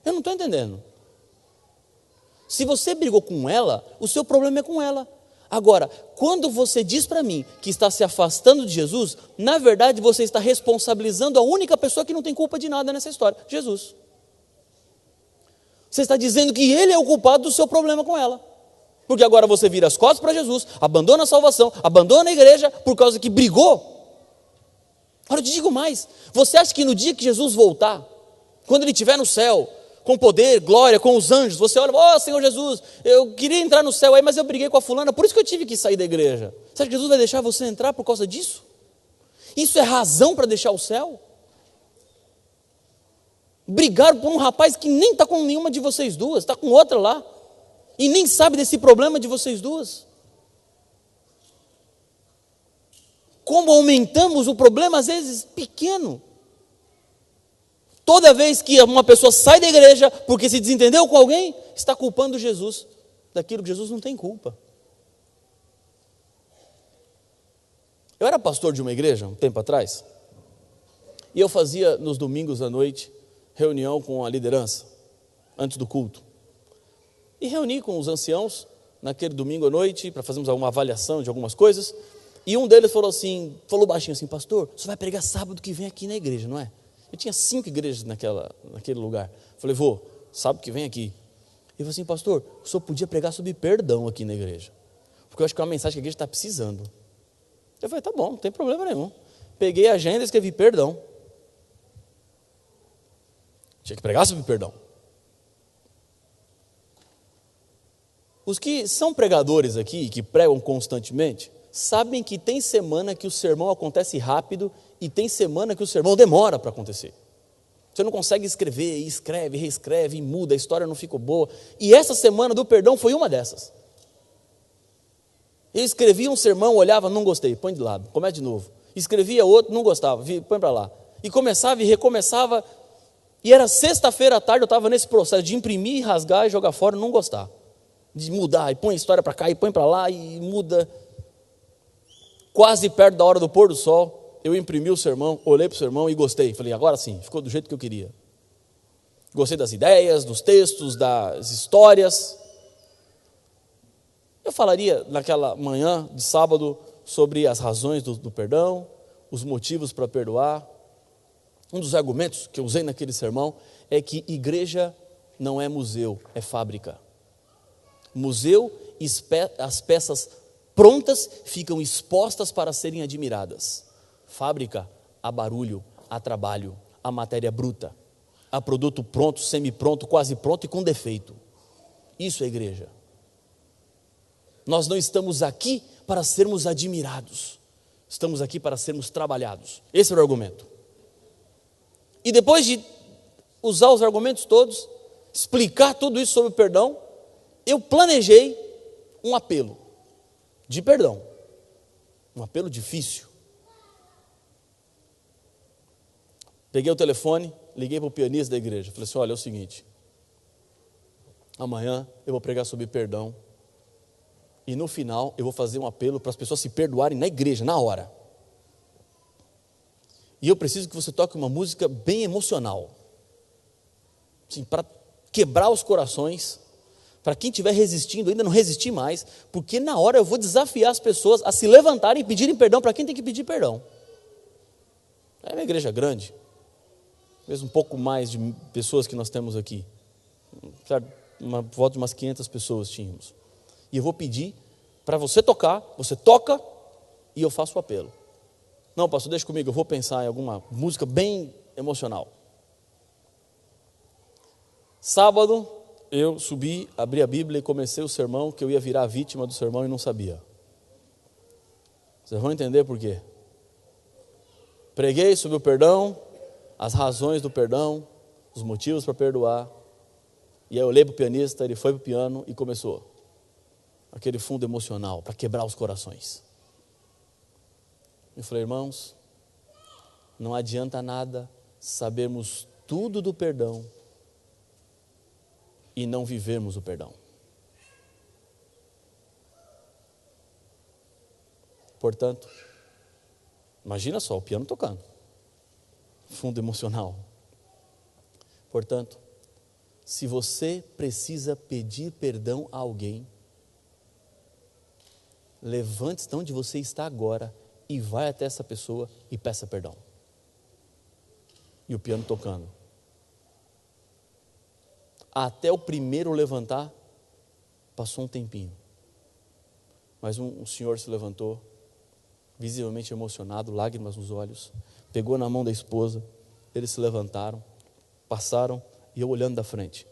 S1: Eu não estou entendendo. Se você brigou com ela, o seu problema é com ela. Agora, quando você diz para mim que está se afastando de Jesus, na verdade você está responsabilizando a única pessoa que não tem culpa de nada nessa história, Jesus. Você está dizendo que ele é o culpado do seu problema com ela. Porque agora você vira as costas para Jesus, abandona a salvação, abandona a igreja por causa que brigou. Agora eu te digo mais, você acha que no dia que Jesus voltar, quando ele estiver no céu, com poder, glória, com os anjos, você olha, ó Senhor Jesus, eu queria entrar no céu aí, mas eu briguei com a fulana, por isso que eu tive que sair da igreja. Você acha que Jesus vai deixar você entrar por causa disso? Isso é razão para deixar o céu? Brigar por um rapaz que nem está com nenhuma de vocês duas, está com outra lá, e nem sabe desse problema de vocês duas. Como aumentamos o problema, às vezes, pequeno. Toda vez que uma pessoa sai da igreja porque se desentendeu com alguém, está culpando Jesus daquilo que Jesus não tem culpa. Eu era pastor de uma igreja um tempo atrás, e eu fazia nos domingos à noite reunião com a liderança, antes do culto. E reuni com os anciãos naquele domingo à noite, para fazermos alguma avaliação de algumas coisas. E um deles falou falou baixinho assim: pastor, você vai pregar sábado que vem aqui na igreja, não é? Eu tinha 5 igrejas naquele lugar. Falei: vou, sábado que vem aqui. Ele falou assim: pastor, o senhor podia pregar sobre perdão aqui na igreja, porque eu acho que é uma mensagem que a igreja está precisando. Eu falei: tá bom, não tem problema nenhum. Peguei a agenda e escrevi perdão. Tinha que pregar sobre perdão. Os que são pregadores aqui, que pregam constantemente, sabem que tem semana que o sermão acontece rápido e tem semana que o sermão demora para acontecer. Você não consegue escrever, e escreve, reescreve, e muda, a história não ficou boa. E essa semana do perdão foi uma dessas. Eu escrevia um sermão, olhava, não gostei, põe de lado, começa de novo. Escrevia outro, não gostava, põe para lá. E começava e recomeçava. E era sexta-feira à tarde, eu estava nesse processo de imprimir, rasgar e jogar fora, não gostar. De mudar, e põe a história para cá, e põe para lá, e muda. Quase perto da hora do pôr do sol, eu imprimi o sermão, olhei para o sermão e gostei. Falei: agora sim, ficou do jeito que eu queria. Gostei das ideias, dos textos, das histórias. Eu falaria naquela manhã de sábado sobre as razões do perdão, os motivos para perdoar. Um dos argumentos que eu usei naquele sermão é que igreja não é museu, é fábrica. Museu, as peças prontas ficam expostas para serem admiradas. Fábrica, há barulho, há trabalho, há matéria bruta, há produto pronto, semi-pronto, quase pronto e com defeito. Isso é igreja. Nós não estamos aqui para sermos admirados, estamos aqui para sermos trabalhados. Esse é o argumento. E depois de usar os argumentos todos, explicar tudo isso sobre o perdão, eu planejei um apelo de perdão, um apelo difícil. Peguei o telefone, liguei para o pianista da igreja, falei assim: olha, é o seguinte, amanhã eu vou pregar sobre perdão, e no final eu vou fazer um apelo para as pessoas se perdoarem na igreja, na hora. E eu preciso que você toque uma música bem emocional, assim, para quebrar os corações, para quem estiver resistindo ainda não resistir mais, porque na hora eu vou desafiar as pessoas a se levantarem e pedirem perdão para quem tem que pedir perdão. É uma igreja grande, mesmo um pouco mais de pessoas que nós temos aqui, por volta de umas 500 pessoas tínhamos. E eu vou pedir para você tocar, você toca e eu faço o apelo. Não, pastor, deixa comigo, eu vou pensar em alguma música bem emocional. Sábado, eu subi, abri a Bíblia e comecei o sermão, que eu ia virar a vítima do sermão e não sabia. Vocês vão entender por quê. Preguei sobre o perdão, as razões do perdão, os motivos para perdoar. E aí eu olhei para o pianista, ele foi para o piano e começou. Aquele fundo emocional, para quebrar os corações. Eu falei: irmãos, não adianta nada sabermos tudo do perdão e não vivermos o perdão. Portanto, imagina só, o piano tocando, fundo emocional. Portanto, se você precisa pedir perdão a alguém, levante-se de onde você está agora e vai até essa pessoa e peça perdão. E o piano tocando. Até o primeiro levantar, passou um tempinho. Mas um senhor se levantou, visivelmente emocionado, lágrimas nos olhos, pegou na mão da esposa, eles se levantaram, passaram, e eu olhando da frente.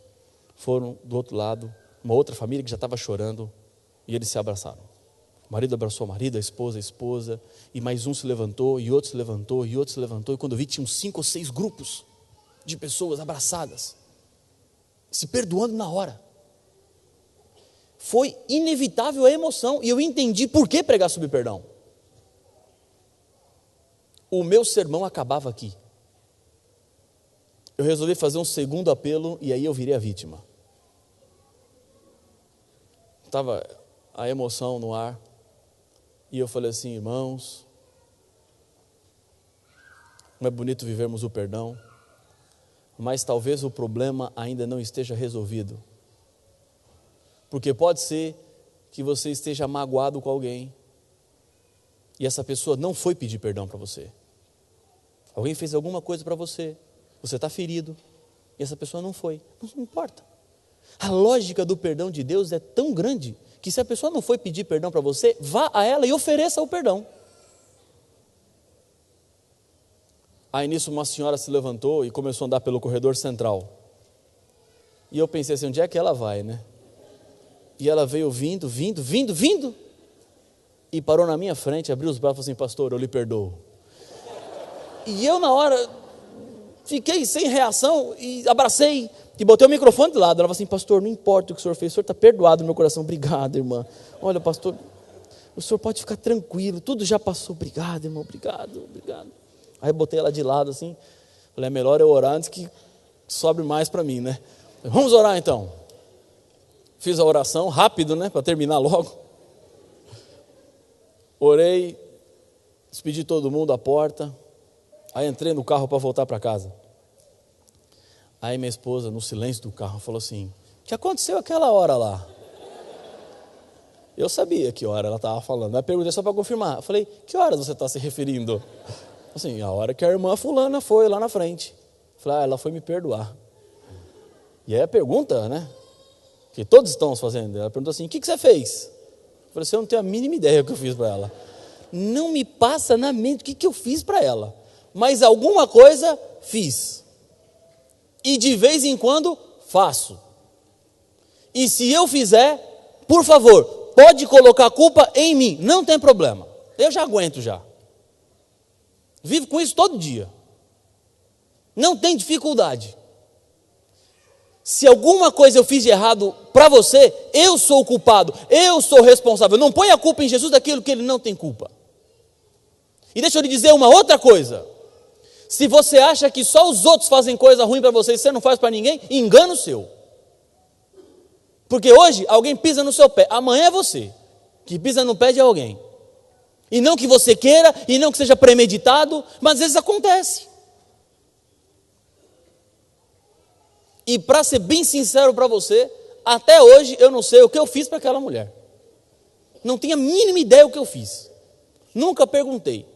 S1: Foram do outro lado, uma outra família que já estava chorando, e eles se abraçaram. O marido abraçou o marido, a esposa, e mais um se levantou, e outro se levantou, e outro se levantou, e quando eu vi, tinham 5 ou 6 grupos de pessoas abraçadas, se perdoando na hora. Foi inevitável a emoção, e eu entendi por que pregar sobre perdão. O meu sermão acabava aqui. Eu resolvi fazer um segundo apelo, e aí eu virei a vítima. Estava a emoção no ar, e eu falei assim: irmãos, não é bonito vivermos o perdão? mas talvez o problema ainda não esteja resolvido. Porque pode ser que você esteja magoado com alguém e essa pessoa não foi pedir perdão para você. Alguém fez alguma coisa para você, você está ferido e essa pessoa não foi. Não importa. A lógica do perdão de Deus é tão grande que se a pessoa não foi pedir perdão para você, vá a ela e ofereça o perdão. Aí nisso uma senhora se levantou e começou a andar pelo corredor central. E eu pensei assim, onde é que ela vai, né? E ela veio vindo, e parou na minha frente, abriu os braços e falou assim, pastor, eu lhe perdoo. E eu na hora fiquei sem reação e abracei e botei o microfone de lado. Ela falou assim, pastor, não importa o que o senhor fez, o senhor está perdoado no meu coração. Obrigado, irmã. Olha, pastor, o senhor pode ficar tranquilo, tudo já passou. Obrigado, irmão, obrigado. Aí botei ela de lado assim, falei, é melhor eu orar antes que sobre mais para mim, né? Vamos orar então. Fiz a oração, rápido, né, para terminar logo. Orei, despedi todo mundo à porta, aí entrei no carro para voltar para casa. Aí minha esposa, no silêncio do carro, falou assim, o que aconteceu aquela hora lá? Eu sabia que hora ela estava falando, mas perguntei só para confirmar. Eu falei, que horas você está se referindo? Assim, a hora que a irmã fulana foi lá na frente. Eu falei, ela foi me perdoar. E aí a pergunta, né, que todos estão fazendo, ela perguntou assim, o que você fez? Eu falei assim, eu não tenho a mínima ideia do que eu fiz para ela. Não me passa na mente o que eu fiz para ela. Mas alguma coisa fiz. E de vez em quando faço. E se eu fizer, por favor, pode colocar a culpa em mim, não tem problema. Eu já aguento já. Vivo com isso todo dia. Não tem dificuldade. Se alguma coisa eu fiz de errado para você, eu sou o culpado, eu sou responsável. Não põe a culpa em Jesus daquilo que ele não tem culpa. E deixa eu lhe dizer uma outra coisa. Se você acha que só os outros fazem coisa ruim para você e você não faz para ninguém, engano seu. Porque hoje alguém pisa no seu pé, amanhã é você que pisa no pé de alguém. E não que você queira, e não que seja premeditado, mas às vezes acontece. E para ser bem sincero para você, até hoje eu não sei o que eu fiz para aquela mulher. Não tenho a mínima ideia o que eu fiz. Nunca perguntei.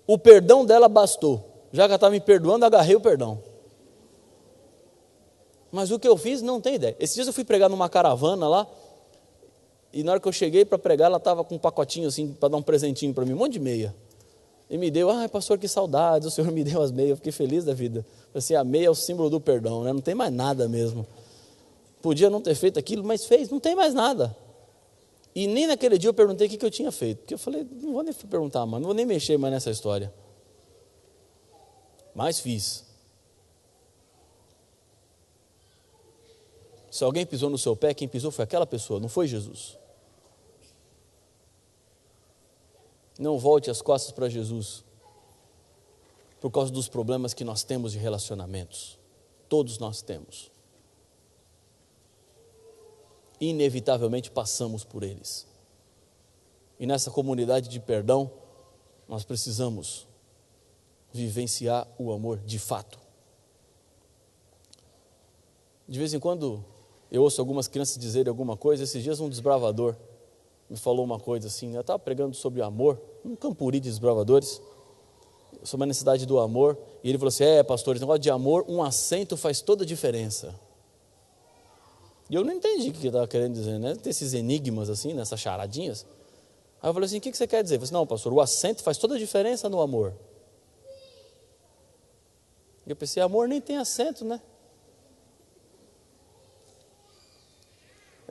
S1: O perdão dela bastou. Já que ela estava me perdoando, agarrei o perdão. Mas o que eu fiz, não tenho ideia. Esses dias eu fui pregar numa caravana lá, e na hora que eu cheguei para pregar, ela estava com um pacotinho assim, para dar um presentinho para mim, um monte de meia. E me deu, pastor, que saudades, o Senhor me deu as meias, eu fiquei feliz da vida. Assim, a meia é o símbolo do perdão, né? Não tem mais nada mesmo. Podia não ter feito aquilo, mas fez, não tem mais nada. E nem naquele dia eu perguntei o que eu tinha feito, porque eu falei, não vou nem perguntar, mano, não vou nem mexer mais nessa história. Mas fiz. Se alguém pisou no seu pé, quem pisou foi aquela pessoa, não foi Jesus. Não volte as costas para Jesus por causa dos problemas que nós temos de relacionamentos. Todos nós temos. Inevitavelmente passamos por eles. E nessa comunidade de perdão, nós precisamos vivenciar o amor de fato. De vez em quando eu ouço algumas crianças dizerem alguma coisa. Esses dias um desbravador me falou uma coisa assim, eu estava pregando sobre amor, um campuri de desbravadores, sobre a necessidade do amor, e ele falou assim, pastor, esse negócio de amor, um acento faz toda a diferença. E eu não entendi o que ele estava querendo dizer, né? Tem esses enigmas assim, nessas charadinhas. Aí eu falei assim, o que você quer dizer? Ele falou assim, não, pastor, o acento faz toda a diferença no amor. E eu pensei, amor nem tem acento, né?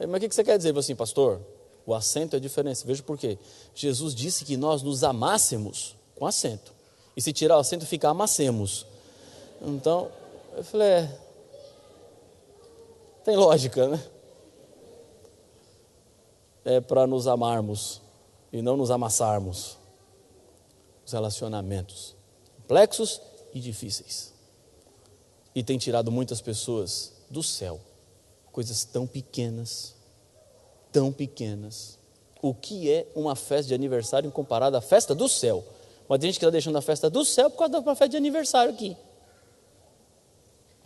S1: Mas o que você quer dizer? Ele falou assim, pastor, o acento é a diferença. Veja por quê. Jesus disse que nós nos amássemos com acento. E se tirar o acento, fica amassemos. Então, eu falei, tem lógica, né? É para nos amarmos e não nos amassarmos. Os relacionamentos complexos e difíceis. E tem tirado muitas pessoas do céu. Coisas tão pequenas. O que é uma festa de aniversário comparada à festa do céu? Mas tem gente que está deixando a festa do céu por causa da festa de aniversário aqui.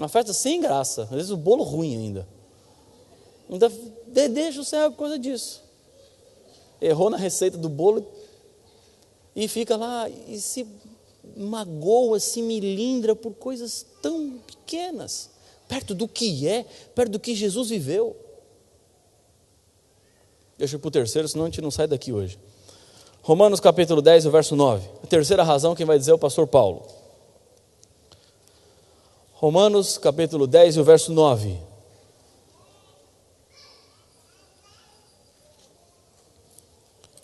S1: Uma festa sem graça, às vezes o bolo ruim ainda. Deixa o céu por causa disso. Errou na receita do bolo e fica lá e se magoa, se milindra por coisas tão pequenas, perto do que Jesus viveu. Deixa eu ir para o terceiro, senão a gente não sai daqui hoje. Romanos capítulo 10, o verso 9. A terceira razão, quem vai dizer é o pastor Paulo. Romanos capítulo 10, o verso 9.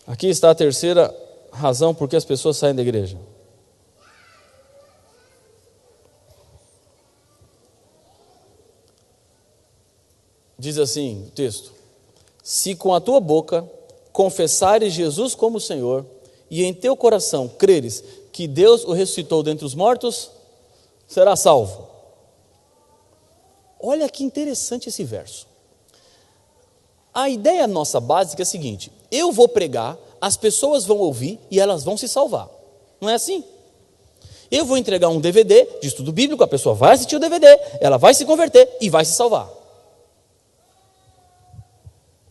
S1: Aqui está a terceira razão por que as pessoas saem da igreja. Diz assim o texto: se com a tua boca confessares Jesus como Senhor, e em teu coração creres que Deus o ressuscitou dentre os mortos, serás salvo. Olha que interessante esse verso. A ideia nossa básica é a seguinte: eu vou pregar, as pessoas vão ouvir e elas vão se salvar. Não é assim? Eu vou entregar um DVD de estudo bíblico, a pessoa vai assistir o DVD, ela vai se converter e vai se salvar.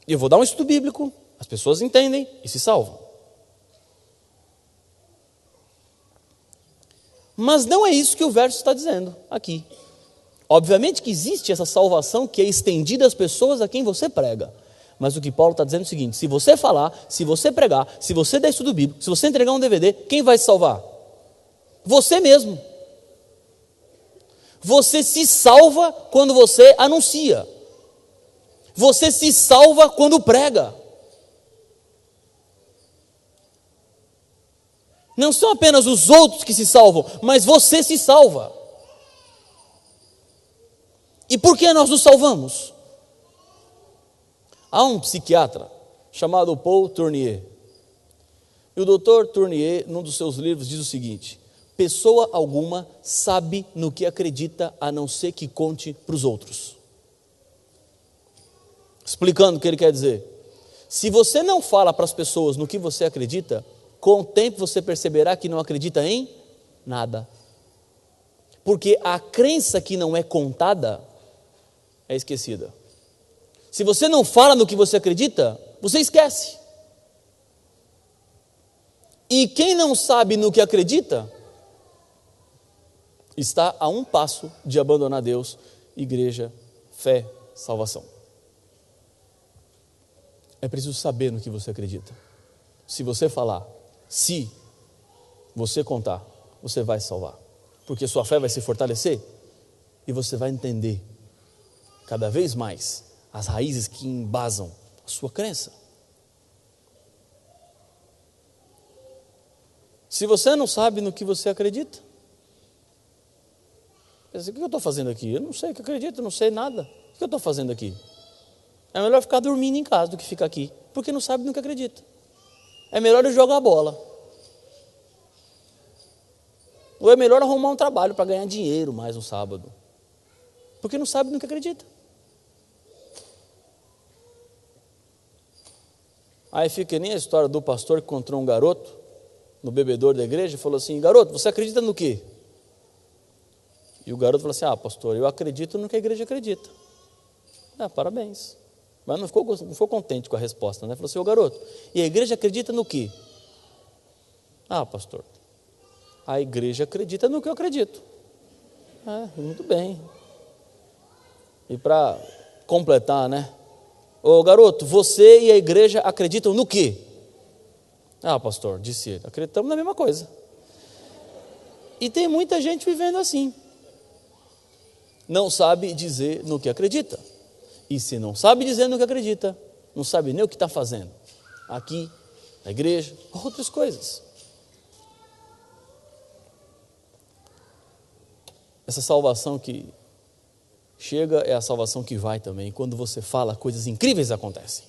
S1: Eu vou dar um estudo bíblico, as pessoas entendem e se salvam. Mas não é isso que o verso está dizendo aqui. Obviamente que existe essa salvação que é estendida às pessoas a quem você prega. Mas o que Paulo está dizendo é o seguinte: se você falar, se você pregar, se você der estudo bíblico, se você entregar um DVD, quem vai se salvar? Você mesmo. Você se salva quando você anuncia. Você se salva quando prega. Não são apenas os outros que se salvam, mas você se salva. E por que nós nos salvamos? Há um psiquiatra chamado Paul Tournier. E o Dr. Tournier, num dos seus livros, diz o seguinte: pessoa alguma sabe no que acredita, a não ser que conte para os outros. Explicando o que ele quer dizer: se você não fala para as pessoas no que você acredita, com o tempo você perceberá que não acredita em nada. Porque a crença que não é contada é esquecida. Se você não fala no que você acredita, você esquece. E quem não sabe no que acredita, está a um passo de abandonar Deus, igreja, fé, salvação. É preciso saber no que você acredita. Se você falar, se você contar, você vai se salvar. Porque sua fé vai se fortalecer e você vai entender cada vez mais as raízes que embasam a sua crença. Se você não sabe no que você acredita, o que eu estou fazendo aqui? Eu não sei o que acredito, eu não sei nada. O que eu estou fazendo aqui? É melhor ficar dormindo em casa do que ficar aqui, porque não sabe no que acredita. É melhor eu jogar a bola. Ou é melhor arrumar um trabalho para ganhar dinheiro mais no sábado, porque não sabe no que acredita. Aí fica nem a história do pastor que encontrou um garoto no bebedouro da igreja e falou assim: garoto, você acredita no quê? E o garoto falou assim: ah, pastor, eu acredito no que a igreja acredita. Ah, parabéns. Mas não ficou contente com a resposta, né? Falou assim: ô garoto, e a igreja acredita no quê? Ah, pastor, a igreja acredita no que eu acredito. Ah, muito bem. E para completar, né? Ô garoto, você e a igreja acreditam no quê? Ah, pastor, disse ele, acreditamos na mesma coisa. E tem muita gente vivendo assim. Não sabe dizer no que acredita. E se não sabe dizer no que acredita, não sabe nem o que está fazendo. Aqui, na igreja, outras coisas. Essa salvação que chega é a salvação que vai também. Quando você fala, coisas incríveis acontecem.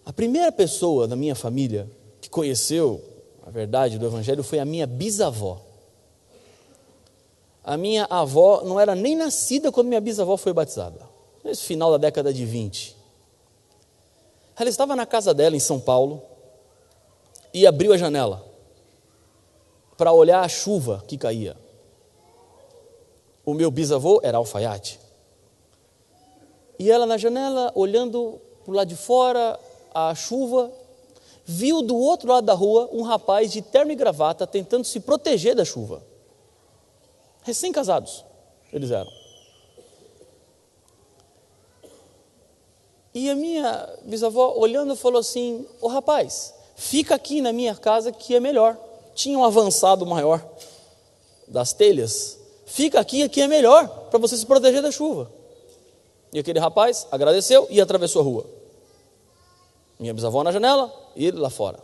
S1: A primeira pessoa da minha família que conheceu a verdade do Evangelho foi a minha bisavó. A minha avó não era nem nascida quando minha bisavó foi batizada. Nesse final da década de 20. Ela estava na casa dela em São Paulo e abriu a janela para olhar a chuva que caía. O meu bisavô era alfaiate. E ela na janela, olhando para o lado de fora, a chuva, viu do outro lado da rua um rapaz de terno e gravata tentando se proteger da chuva. Recém-casados, eles eram. E a minha bisavó, olhando, falou assim: ô rapaz, fica aqui na minha casa que é melhor. Tinha um avançado maior das telhas. Fica aqui é melhor, para você se proteger da chuva. E aquele rapaz agradeceu e atravessou a rua. Minha bisavó na janela e ele lá fora.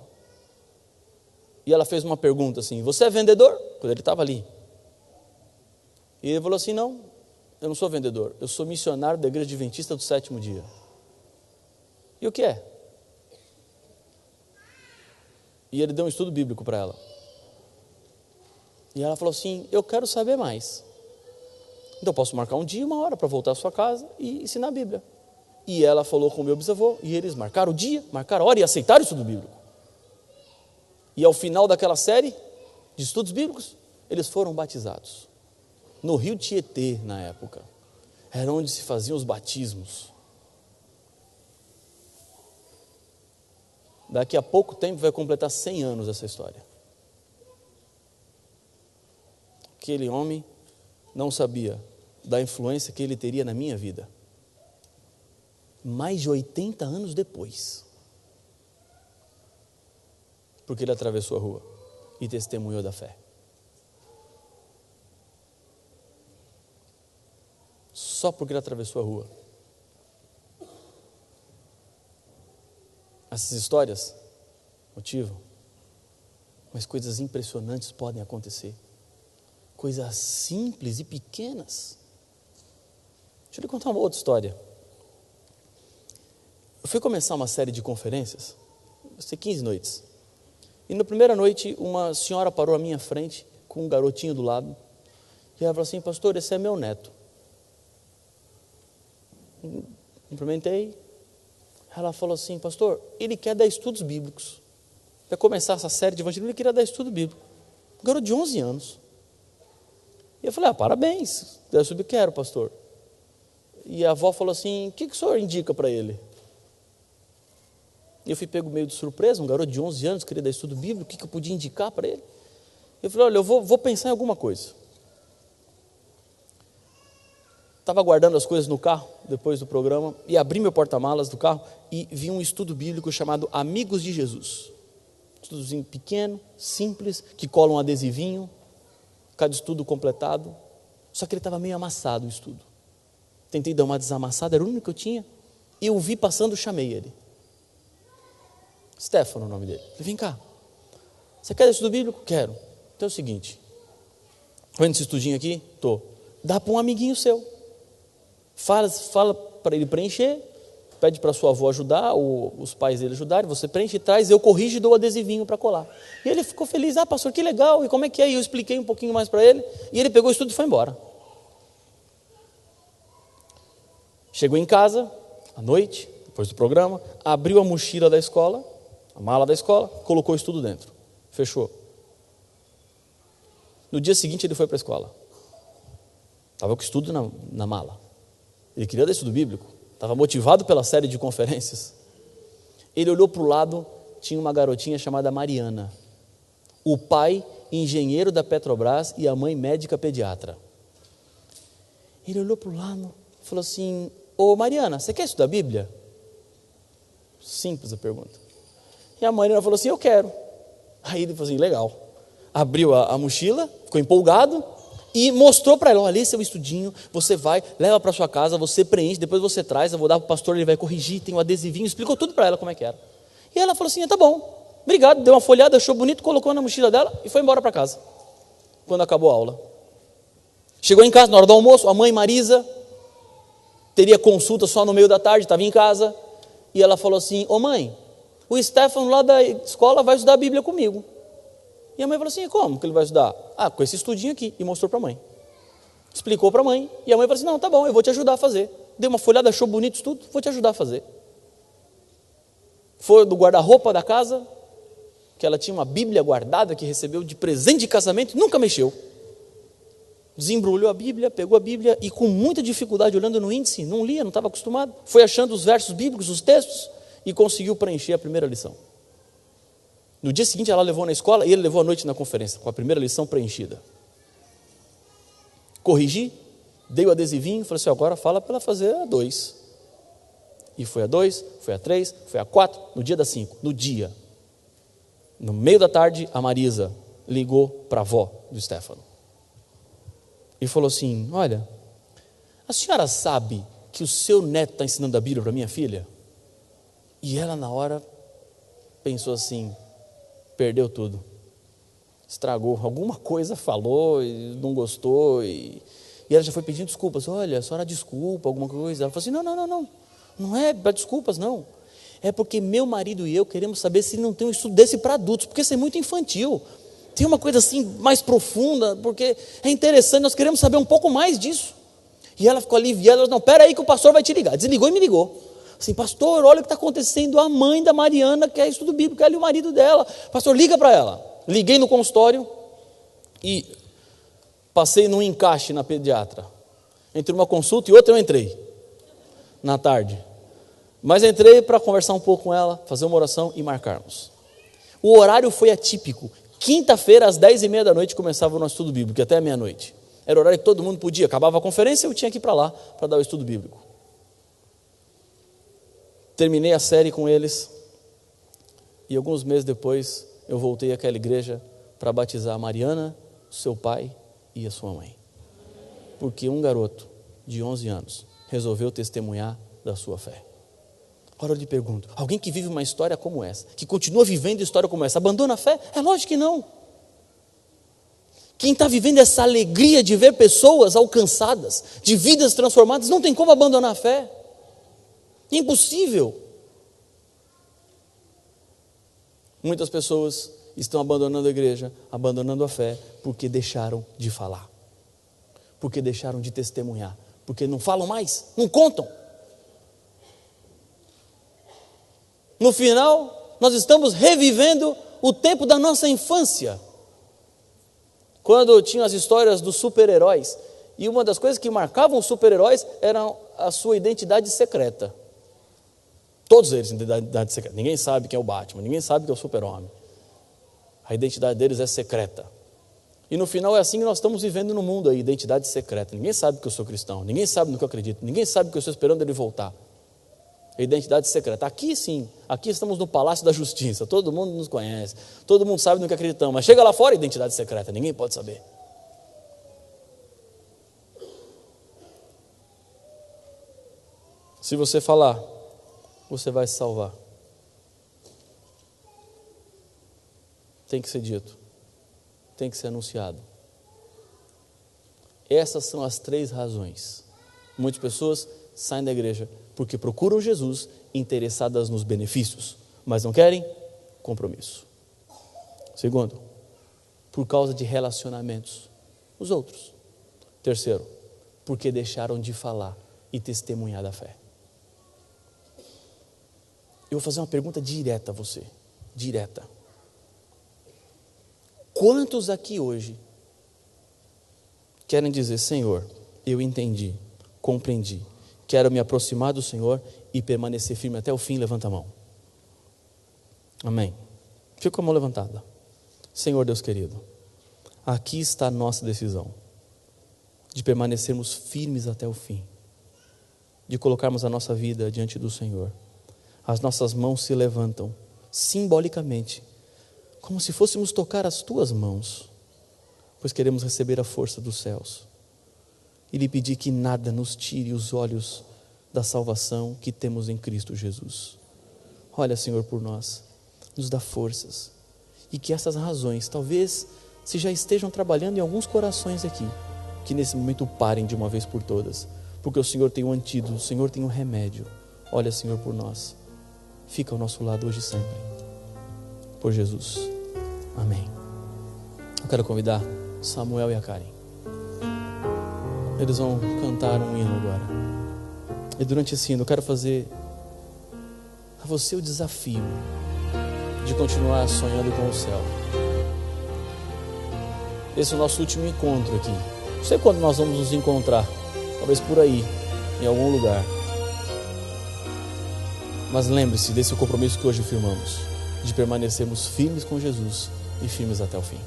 S1: E ela fez uma pergunta assim: você é vendedor? Quando ele estava ali. E ele falou assim: não, eu não sou vendedor, eu sou missionário da Igreja Adventista do Sétimo Dia. E o que é? E ele deu um estudo bíblico para ela. E ela falou assim: eu quero saber mais. Então eu posso marcar um dia, uma hora para voltar à sua casa e ensinar a Bíblia. E ela falou com o meu bisavô, e eles marcaram o dia, marcaram a hora e aceitaram o estudo bíblico. E ao final daquela série de estudos bíblicos, eles foram batizados. No rio Tietê, na época. Era onde se faziam os batismos. Daqui a pouco tempo vai completar 100 anos essa história. Aquele homem não sabia da influência que ele teria na minha vida. Mais de 80 anos depois. Porque ele atravessou a rua e testemunhou da fé. Só porque ele atravessou a rua. Essas histórias motivam, mas coisas impressionantes podem acontecer. Coisas simples e pequenas. Deixa eu lhe contar uma outra história. Eu fui começar uma série de conferências, vai ser 15 noites. E na primeira noite, uma senhora parou à minha frente, com um garotinho do lado, e ela falou assim: pastor, esse é meu neto. Cumprimentei. Ela falou assim: pastor, ele quer dar estudos bíblicos. Vai começar essa série de evangelismo, ele queria dar estudo bíblico. Um garoto de 11 anos. E eu falei: parabéns, eu subi, quero, pastor. E a avó falou assim: o que o senhor indica para ele? E eu fui pego meio de surpresa, um garoto de 11 anos queria dar estudo bíblico, o que eu podia indicar para ele? Eu falei: olha, eu vou pensar em alguma coisa. Estava guardando as coisas no carro, depois do programa, e abri meu porta-malas do carro e vi um estudo bíblico chamado Amigos de Jesus. Estudozinho pequeno, simples, que cola um adesivinho, cada estudo completado. Só que ele estava meio amassado o estudo. Tentei dar uma desamassada, era o único que eu tinha. Eu o vi passando, chamei ele. Stefano, o nome dele. Falei: vem cá, você quer estudo bíblico? Quero. Então é o seguinte, vendo esse estudinho aqui? Tô. Dá para um amiguinho seu. Fala para ele preencher, pede para sua avó ajudar, ou os pais dele ajudarem, você preenche e traz, eu corrijo e dou o adesivinho para colar. E ele ficou feliz: ah, pastor, que legal, e como é que é? E eu expliquei um pouquinho mais para ele, e ele pegou o estudo e foi embora. Chegou em casa, à noite, depois do programa, abriu a mochila da escola, a mala da escola, colocou o estudo dentro, fechou. No dia seguinte ele foi para a escola, estava com o estudo na mala. Ele queria dar estudo bíblico, estava motivado pela série de conferências. Ele olhou para o lado, tinha uma garotinha chamada Mariana. O pai, engenheiro da Petrobras, e a mãe, médica pediatra. Ele olhou para o lado e falou assim: ô Mariana, você quer estudar Bíblia? Simples a pergunta. E a Mariana falou assim: eu quero. Aí ele falou assim: legal. Abriu a mochila, ficou empolgado, e mostrou para ela: olha, esse é o estudinho, você vai, leva para sua casa, você preenche, depois você traz, eu vou dar para o pastor, ele vai corrigir, tem um adesivinho, explicou tudo para ela como é que era. E ela falou assim: tá bom, obrigado, deu uma folhada, achou bonito, colocou na mochila dela e foi embora para casa, quando acabou a aula. Chegou em casa, na hora do almoço, a mãe Marisa teria consulta só no meio da tarde, estava em casa, e ela falou assim: ô mãe, o Stefano lá da escola vai estudar a Bíblia comigo. E a mãe falou assim: como que ele vai estudar? Ah, com esse estudinho aqui. E mostrou para a mãe. Explicou para a mãe. E a mãe falou assim: não, tá bom, eu vou te ajudar a fazer. Deu uma folhada, achou bonito isso tudo, vou te ajudar a fazer. Foi do guarda-roupa da casa, que ela tinha uma Bíblia guardada, que recebeu de presente de casamento, nunca mexeu. desembrulhou a Bíblia, pegou a Bíblia e com muita dificuldade, olhando no índice, não lia, não estava acostumado, foi achando os versos bíblicos, os textos, e conseguiu preencher a primeira lição. No dia seguinte ela levou na escola e ele levou à noite na conferência, com a primeira lição preenchida. Corrigi, dei o adesivinho, falei assim, agora fala para ela fazer a 2. E foi a 2, foi a 3, foi a 4, no dia da 5, no dia. No meio da tarde, a Marisa ligou para a avó do Stefano. E falou assim, olha, a senhora sabe que o seu neto está ensinando a Bíblia para minha filha? E ela na hora pensou assim, perdeu tudo. Estragou, alguma coisa falou e não gostou. E ela já foi pedindo desculpas, olha, a senhora desculpa, alguma coisa. Ela falou assim, não é para desculpas não. É porque meu marido e eu queremos saber se não tem um estudo desse para adultos, porque isso é muito infantil. Tem uma coisa assim mais profunda, porque é interessante, nós queremos saber um pouco mais disso. E ela ficou aliviada, ela falou, não, pera aí que o pastor vai te ligar. Desligou e me ligou. Assim, pastor, olha o que está acontecendo, a mãe da Mariana quer estudo bíblico, ela e o marido dela. Pastor, liga para ela. Liguei no consultório e passei num encaixe na pediatra. Entre uma consulta e outra eu entrei, na tarde. Mas entrei para conversar um pouco com ela, fazer uma oração e marcarmos. O horário foi atípico. Quinta-feira, às 10h30 da noite, começava o nosso estudo bíblico, até a meia-noite. Era o horário que todo mundo podia. Acabava a conferência, eu tinha que ir para lá para dar o estudo bíblico. Terminei a série com eles. E alguns meses depois, eu voltei àquela igreja para batizar a Mariana, seu pai e a sua mãe. Porque um garoto de 11 anos resolveu testemunhar da sua fé. Agora eu lhe pergunto, alguém que vive uma história como essa, que continua vivendo história como essa, abandona a fé? É lógico que não. Quem está vivendo essa alegria de ver pessoas alcançadas, de vidas transformadas, não tem como abandonar a fé. Impossível. Muitas pessoas estão abandonando a igreja, abandonando a fé, porque deixaram de falar, porque deixaram de testemunhar, porque não falam mais, não contam. No final, nós estamos revivendo o tempo da nossa infância, quando tinham as histórias dos super-heróis, e uma das coisas que marcavam os super-heróis era a sua identidade secreta. Todos eles têm identidade secreta. Ninguém sabe quem é o Batman, ninguém sabe quem é o super-homem. A identidade deles é secreta. E no final é assim que nós estamos vivendo no mundo, a identidade secreta. Ninguém sabe que eu sou cristão, ninguém sabe no que eu acredito, ninguém sabe que eu estou esperando ele voltar. A identidade secreta. Aqui sim, aqui estamos no Palácio da Justiça, todo mundo nos conhece, todo mundo sabe no que acreditamos, mas chega lá fora, identidade secreta, ninguém pode saber. Se você falar, você vai se salvar. Tem que ser dito, tem que ser anunciado. Essas são as 3 razões. Muitas pessoas saem da igreja porque procuram Jesus interessadas nos benefícios, mas não querem compromisso. Segundo, por causa de relacionamentos, os outros. Terceiro, porque deixaram de falar e testemunhar da fé. Eu vou fazer uma pergunta direta a você, direta. Quantos aqui hoje querem dizer, Senhor, eu entendi, compreendi, quero me aproximar do Senhor e permanecer firme até o fim? Levanta a mão. Amém. Fica com a mão levantada. Senhor Deus querido, aqui está a nossa decisão de permanecermos firmes até o fim, de colocarmos a nossa vida diante do Senhor. As nossas mãos se levantam simbolicamente, como se fôssemos tocar as tuas mãos, pois queremos receber a força dos céus e lhe pedir que nada nos tire os olhos da salvação que temos em Cristo Jesus. Olha, Senhor, por nós, nos dá forças, e que essas razões, talvez, se já estejam trabalhando em alguns corações aqui, que nesse momento parem de uma vez por todas, porque o Senhor tem um antídoto, o Senhor tem um remédio. Olha, Senhor, por nós, fica ao nosso lado hoje e sempre, por Jesus, amém. Eu quero convidar Samuel e a Karen. Eles vão cantar um hino agora. E durante esse hino eu quero fazer a você o desafio de continuar sonhando com o céu. Esse é o nosso último encontro aqui. Não sei quando nós vamos nos encontrar, talvez por aí, em algum lugar. Mas lembre-se desse compromisso que hoje firmamos, de permanecermos firmes com Jesus e firmes até o fim.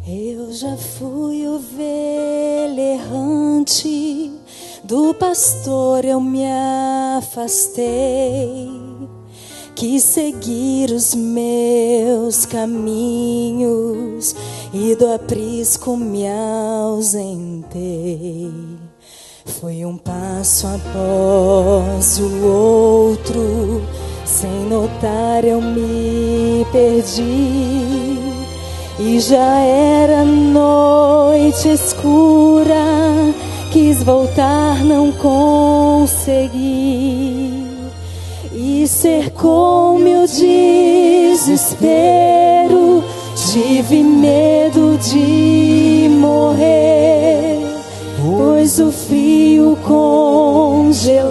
S2: Eu já fui ovelha errante, do pastor eu me afastei, quis seguir os meus caminhos e do aprisco me ausentei. Foi um passo após o outro, sem notar eu me perdi. E já era noite escura, quis voltar, não consegui. E cercou-me o desespero, tive medo de morrer, pois o frio congelava,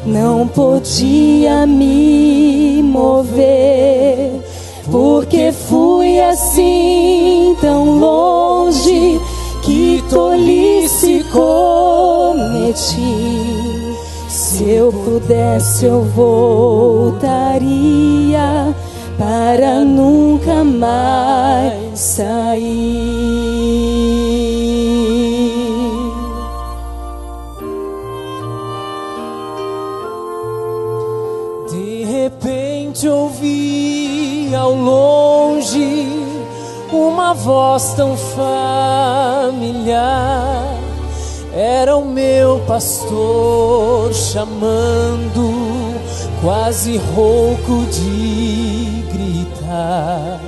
S2: não podia me mover. Porque fui assim tão longe, que tolice cometi. Se eu pudesse eu voltaria, para nunca mais sair. De repente ouvi ao longe uma voz tão familiar. Era o meu pastor chamando, quase rouco de gritar.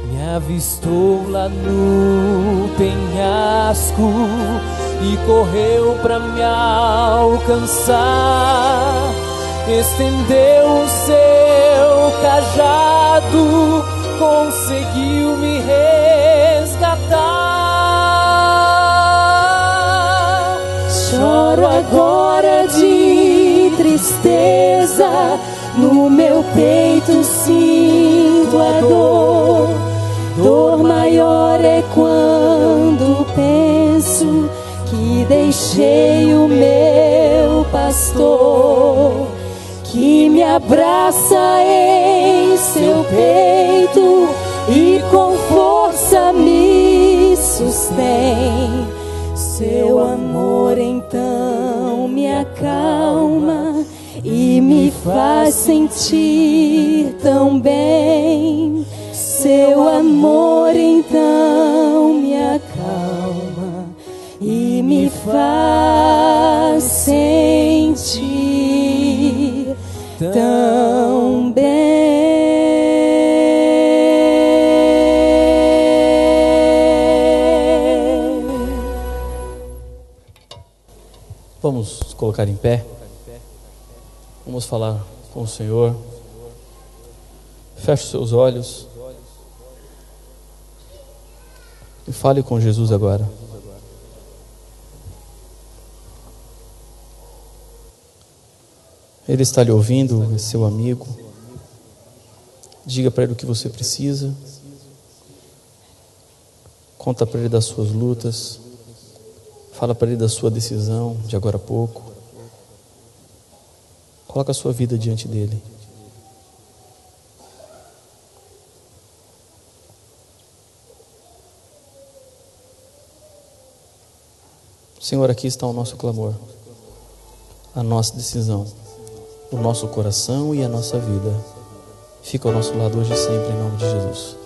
S2: Me avistou lá no penhasco e correu pra me alcançar. Estendeu o seu cajado, conseguiu me resgatar. Choro agora de tristeza, no meu peito sinto a dor. Dor maior é quando penso que deixei o meu pastor, que me abraça em seu peito e com força me sustém. Seu amor então me acalma e me faz sentir tão bem. Seu amor então me acalma e me faz sentir tão bem.
S1: Vamos nos colocar em pé. Vamos falar com o Senhor. Feche os seus olhos e fale com Jesus agora. Ele está lhe ouvindo, é seu amigo. Diga para ele o que você precisa. Conta para ele das suas lutas. Fala para ele da sua decisão de agora a pouco. Coloca a sua vida diante dele. Senhor, aqui está o nosso clamor, a nossa decisão, o nosso coração e a nossa vida. Fica ao nosso lado hoje e sempre, em nome de Jesus.